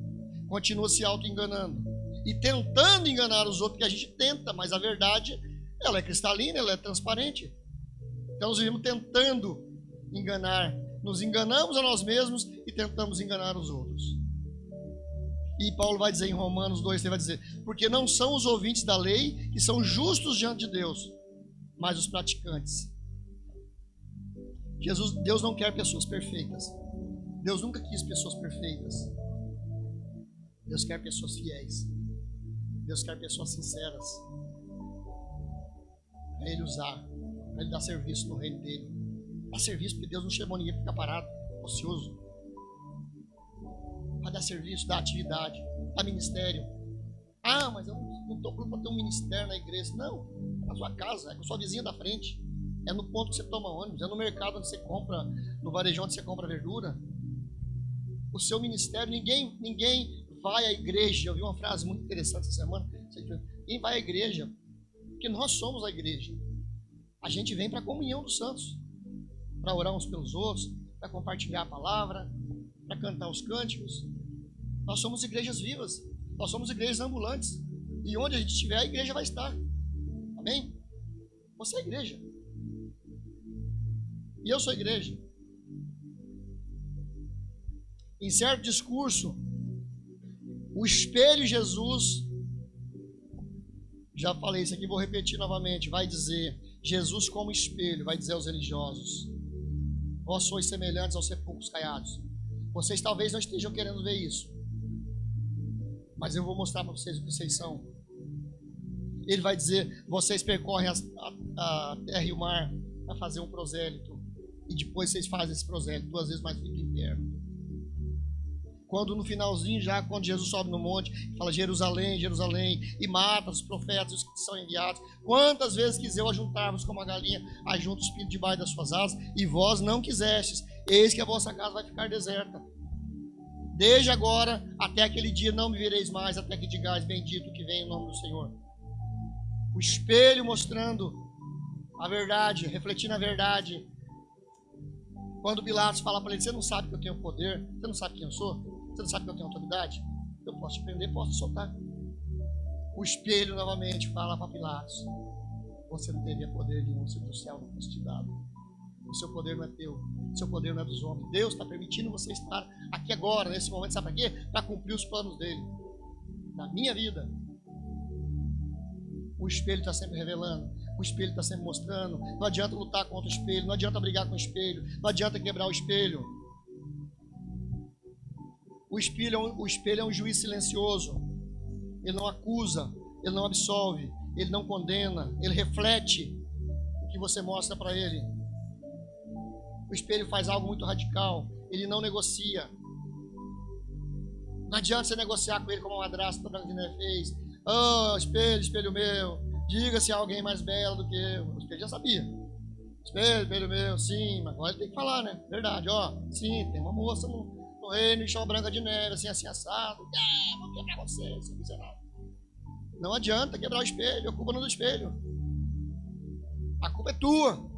continua se auto-enganando e tentando enganar os outros, porque a gente tenta, mas a verdade, ela é cristalina, ela é transparente. Então nós vivemos tentando enganar, nos enganamos a nós mesmos e tentamos enganar os outros. E Paulo vai dizer em Romanos 2, ele vai dizer, porque não são os ouvintes da lei que são justos diante de Deus, mas os praticantes. Deus não quer pessoas perfeitas. Deus nunca quis pessoas perfeitas. Deus quer pessoas fiéis. Deus quer pessoas sinceras. Para Ele usar, para Ele dar serviço no reino dEle. Dar serviço, porque Deus não chamou ninguém para ficar parado, ocioso. Para dar serviço, dar atividade, dar ministério. Ah, mas eu não estou pronto para ter um ministério na igreja. Não, é na sua casa, é com a sua vizinha da frente. É no ponto que você toma ônibus, é no mercado onde você compra, no varejão onde você compra verdura. O seu ministério, ninguém vai à igreja. Eu vi uma frase muito interessante essa semana. Ninguém vai à igreja, porque nós somos a igreja. A gente vem para a comunhão dos santos, para orar uns pelos outros, para compartilhar a palavra, para cantar os cânticos. Nós somos igrejas vivas, nós somos igrejas ambulantes. E onde a gente estiver, a igreja vai estar. Amém? Você é igreja. E eu sou igreja. Em certo discurso, o espelho Jesus, já falei isso aqui, vou repetir novamente, vai dizer, Jesus como espelho, vai dizer aos religiosos, vós sois semelhantes aos sepulcros caiados. Vocês talvez não estejam querendo ver isso, mas eu vou mostrar para vocês o que vocês são. Ele vai dizer, vocês percorrem a terra e o mar para fazer um prosélito, e depois vocês fazem esse prosélito 2 vezes mais rico interno. Quando no finalzinho já, quando Jesus sobe no monte, fala Jerusalém, Jerusalém, e mata os profetas, os que são enviados. Quantas vezes quis eu ajuntar-vos como a galinha ajunta os pintos debaixo das suas asas, e vós não quisestes, eis que a vossa casa vai ficar deserta. Desde agora até aquele dia não me vereis mais, até que digais bendito que vem em nome do Senhor. O espelho mostrando a verdade, refletindo a verdade. Quando Pilatos fala para ele, você não sabe que eu tenho poder, você não sabe quem eu sou? Você não sabe que eu tenho autoridade? Eu posso te prender, posso te soltar. O espelho novamente fala para Pilatos, você não teria poder nenhum se do céu não fosse te dado. O seu poder não é teu, o seu poder não é dos homens. Deus está permitindo você estar aqui agora, nesse momento, sabe para quê? Para cumprir os planos dele, na minha vida. O espelho está sempre revelando, o espelho está sempre mostrando. Não adianta lutar contra o espelho, não adianta brigar com o espelho, não adianta quebrar o espelho. O espelho é um juiz silencioso. Ele não acusa, ele não absolve, ele não condena, ele reflete o que você mostra para ele. O espelho faz algo muito radical, ele não negocia. Não adianta você negociar com ele como a madrasta da Branca de Neve fez. Oh, espelho, espelho meu, diga se há alguém mais belo do que eu. O espelho já sabia. Espelho, espelho meu, sim, mas agora ele tem que falar, né? Verdade, ó, sim, tem uma moça no reino de chama Branca de Neve, assim, assado. Vou quebrar você, seu miserável. Não adianta quebrar o espelho, a culpa não é do espelho. A culpa é tua.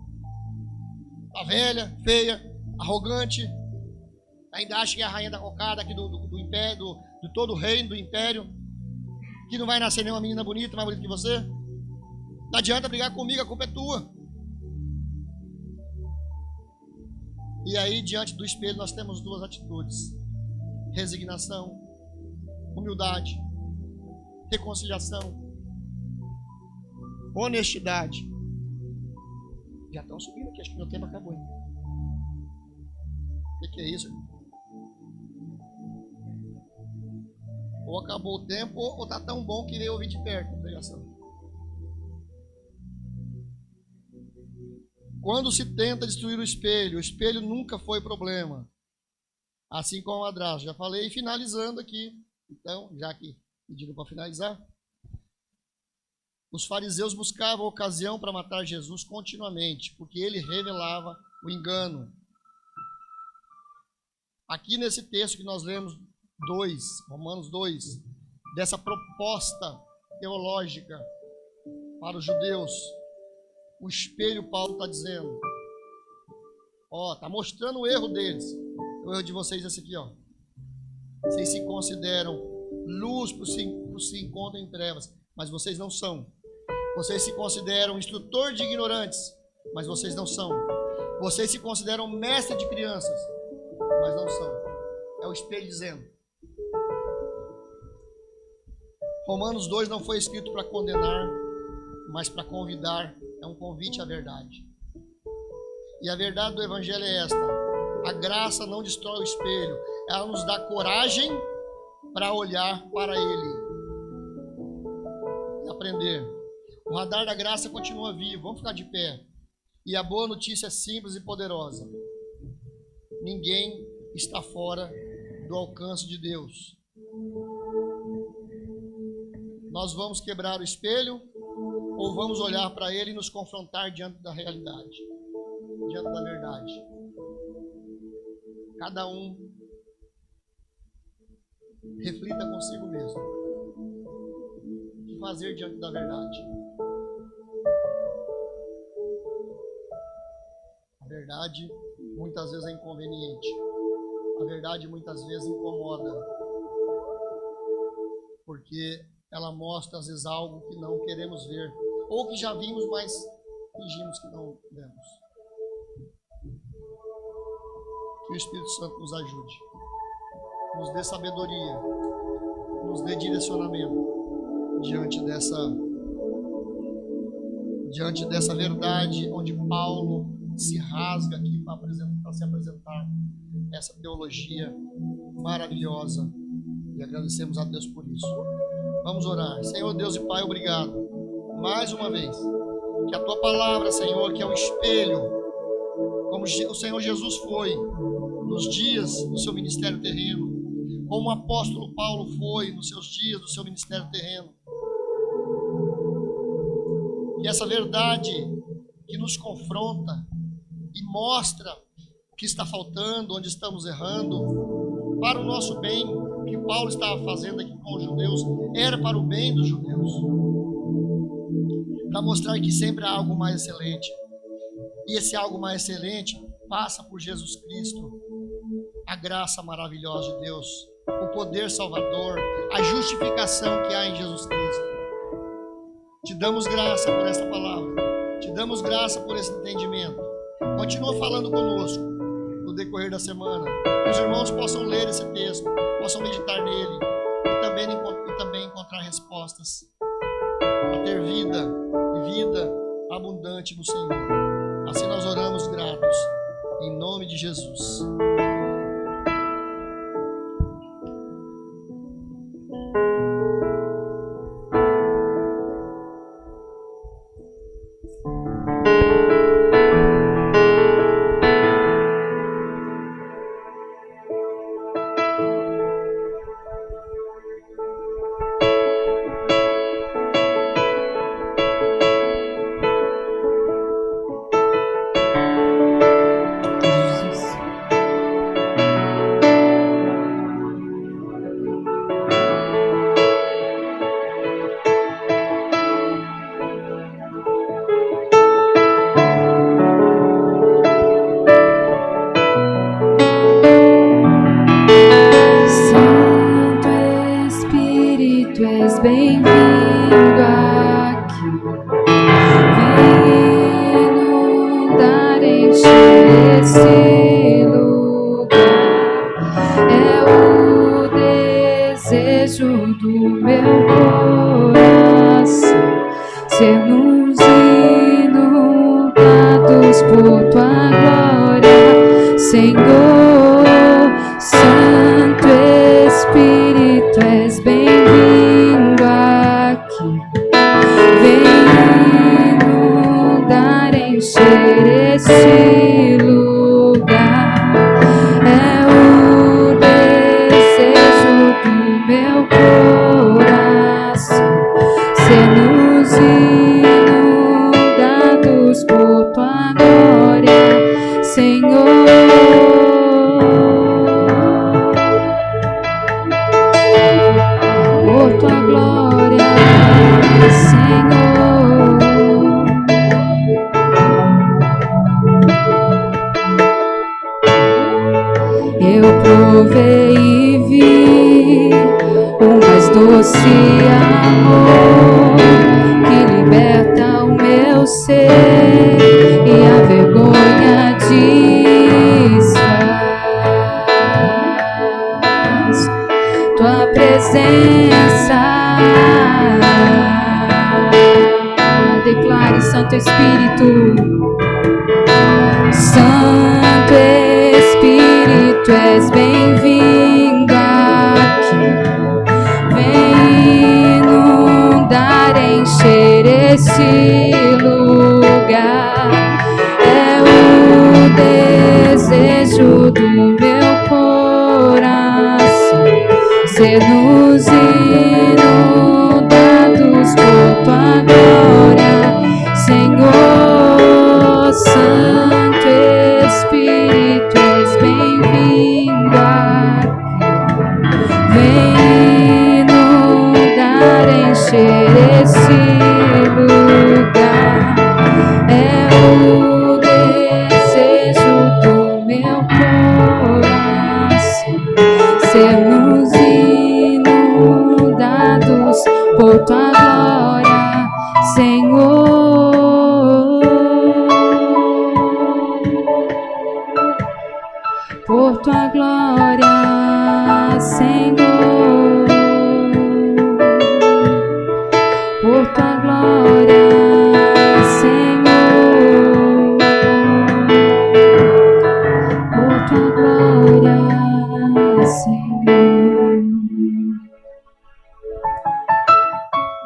Tá velha, feia, arrogante, ainda acha que é a rainha da cocada aqui do império, de todo o reino, do império, que não vai nascer nenhuma menina bonita, mais bonita que você. Não adianta brigar comigo, a culpa é tua. E aí, diante do espelho, nós temos duas atitudes: resignação, humildade, reconciliação, honestidade. Já estão subindo aqui, acho que meu tempo acabou ainda. O que é isso? Ou acabou o tempo, ou está tão bom que veio ouvir de perto a pregação. Quando se tenta destruir o espelho nunca foi problema. Assim como a madrasta. Já falei, finalizando aqui. Então, já que pediram para finalizar. Os fariseus buscavam ocasião para matar Jesus continuamente, porque ele revelava o engano. Aqui nesse texto que nós lemos, Romanos 2, dessa proposta teológica para os judeus, o espelho, Paulo está dizendo, está mostrando o erro deles. O erro de vocês é esse aqui, ó. Vocês se consideram luz para se encontram em trevas, mas vocês não são. Vocês se consideram instrutor de ignorantes, mas vocês não são. Vocês se consideram mestre de crianças, mas não são. É o espelho dizendo. Romanos 2 não foi escrito para condenar, mas para convidar. É um convite à verdade. E a verdade do Evangelho é esta: a graça não destrói o espelho, ela nos dá coragem para olhar para ele e aprender. O radar da graça continua vivo. Vamos ficar de pé. E a boa notícia é simples e poderosa: ninguém está fora do alcance de Deus. Nós vamos quebrar o espelho ou vamos olhar para ele e nos confrontar diante da realidade, diante da verdade? Cada um reflita consigo mesmo. O que fazer diante da verdade? A verdade muitas vezes é inconveniente. A verdade muitas vezes incomoda. Porque ela mostra às vezes algo que não queremos ver. Ou que já vimos, mas fingimos que não vemos. Que o Espírito Santo nos ajude. Nos dê sabedoria. Nos dê direcionamento diante dessa verdade, onde Paulo se rasga aqui para se apresentar essa teologia maravilhosa, e agradecemos a Deus por isso. Vamos orar. Senhor Deus e Pai, obrigado mais uma vez, que a Tua palavra, Senhor, que é um espelho, como o Senhor Jesus foi nos dias do seu ministério terreno, como o apóstolo Paulo foi nos seus dias do seu ministério terreno, que essa verdade que nos confronta e mostra o que está faltando, onde estamos errando, para o nosso bem. O que Paulo estava fazendo aqui com os judeus era para o bem dos judeus, para mostrar que sempre há algo mais excelente, e esse algo mais excelente passa por Jesus Cristo, a graça maravilhosa de Deus, o poder salvador, a justificação que há em Jesus Cristo. Te damos graça por esta palavra, te damos graça por esse entendimento. Continua falando conosco, no decorrer da semana. Que os irmãos possam ler esse texto, possam meditar nele e também encontrar respostas para ter vida e vida abundante no Senhor. Assim nós oramos gratos, em nome de Jesus.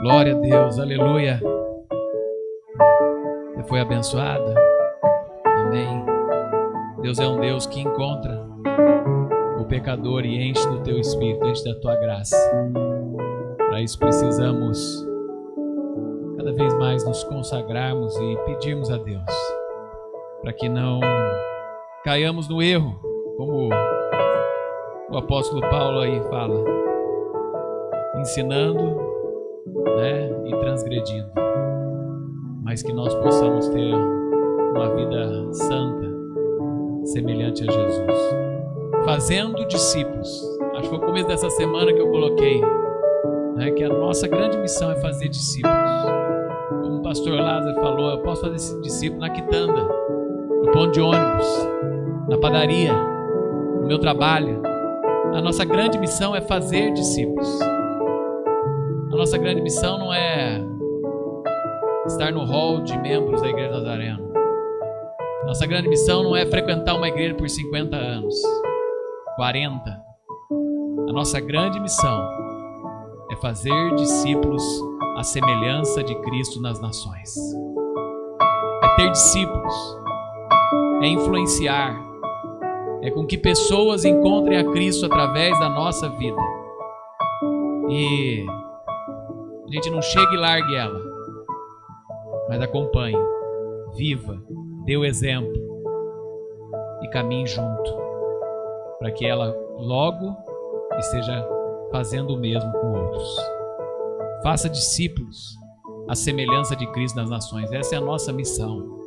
Glória a Deus, aleluia. Você foi abençoada? Amém. Deus é um Deus que encontra o pecador e enche do teu espírito, enche da tua graça. Para isso precisamos cada vez mais nos consagrarmos e pedirmos a Deus para que não caiamos no erro, como o apóstolo Paulo aí fala, ensinando, e transgredindo, mas que nós possamos ter uma vida santa, semelhante a Jesus, fazendo discípulos. Acho que foi o começo dessa semana que eu coloquei, que a nossa grande missão é fazer discípulos. Como o pastor Lázaro falou, eu posso fazer esse discípulo na quitanda, no ponto de ônibus, na padaria, no meu trabalho. A nossa grande missão é fazer discípulos. A nossa grande missão não é estar no hall de membros da Igreja Nazareno. Nossa grande missão não é frequentar uma igreja por 50 anos, 40. A nossa grande missão é fazer discípulos à semelhança de Cristo nas nações. É ter discípulos, é influenciar, é com que pessoas encontrem a Cristo através da nossa vida. E a gente não chega e largue ela, mas acompanhe, viva, dê o exemplo e caminhe junto, para que ela logo esteja fazendo o mesmo com outros. Faça discípulos à semelhança de Cristo nas nações. Essa é a nossa missão.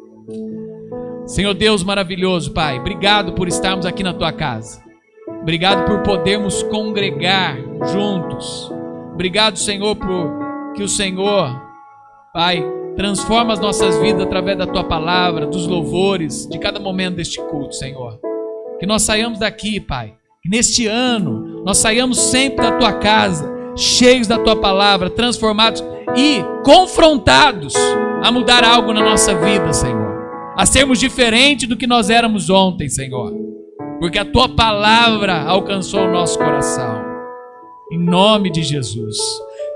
Senhor Deus maravilhoso, Pai, obrigado por estarmos aqui na Tua casa. Obrigado por podermos congregar juntos. Obrigado, Senhor, por que o Senhor, Pai, transforma as nossas vidas através da Tua palavra, dos louvores, de cada momento deste culto, Senhor. Que nós saiamos daqui, Pai, que neste ano nós saiamos sempre da Tua casa, cheios da Tua palavra, transformados e confrontados a mudar algo na nossa vida, Senhor. A sermos diferentes do que nós éramos ontem, Senhor. Porque a Tua palavra alcançou o nosso coração. Em nome de Jesus.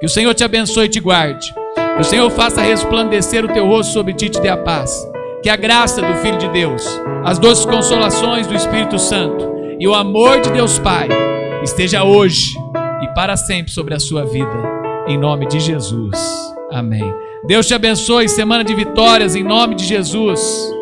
Que o Senhor te abençoe e te guarde. Que o Senhor faça resplandecer o teu rosto sobre ti e te dê a paz. Que a graça do Filho de Deus, as doces consolações do Espírito Santo e o amor de Deus Pai esteja hoje e para sempre sobre a sua vida. Em nome de Jesus. Amém. Deus te abençoe. Semana de vitórias em nome de Jesus.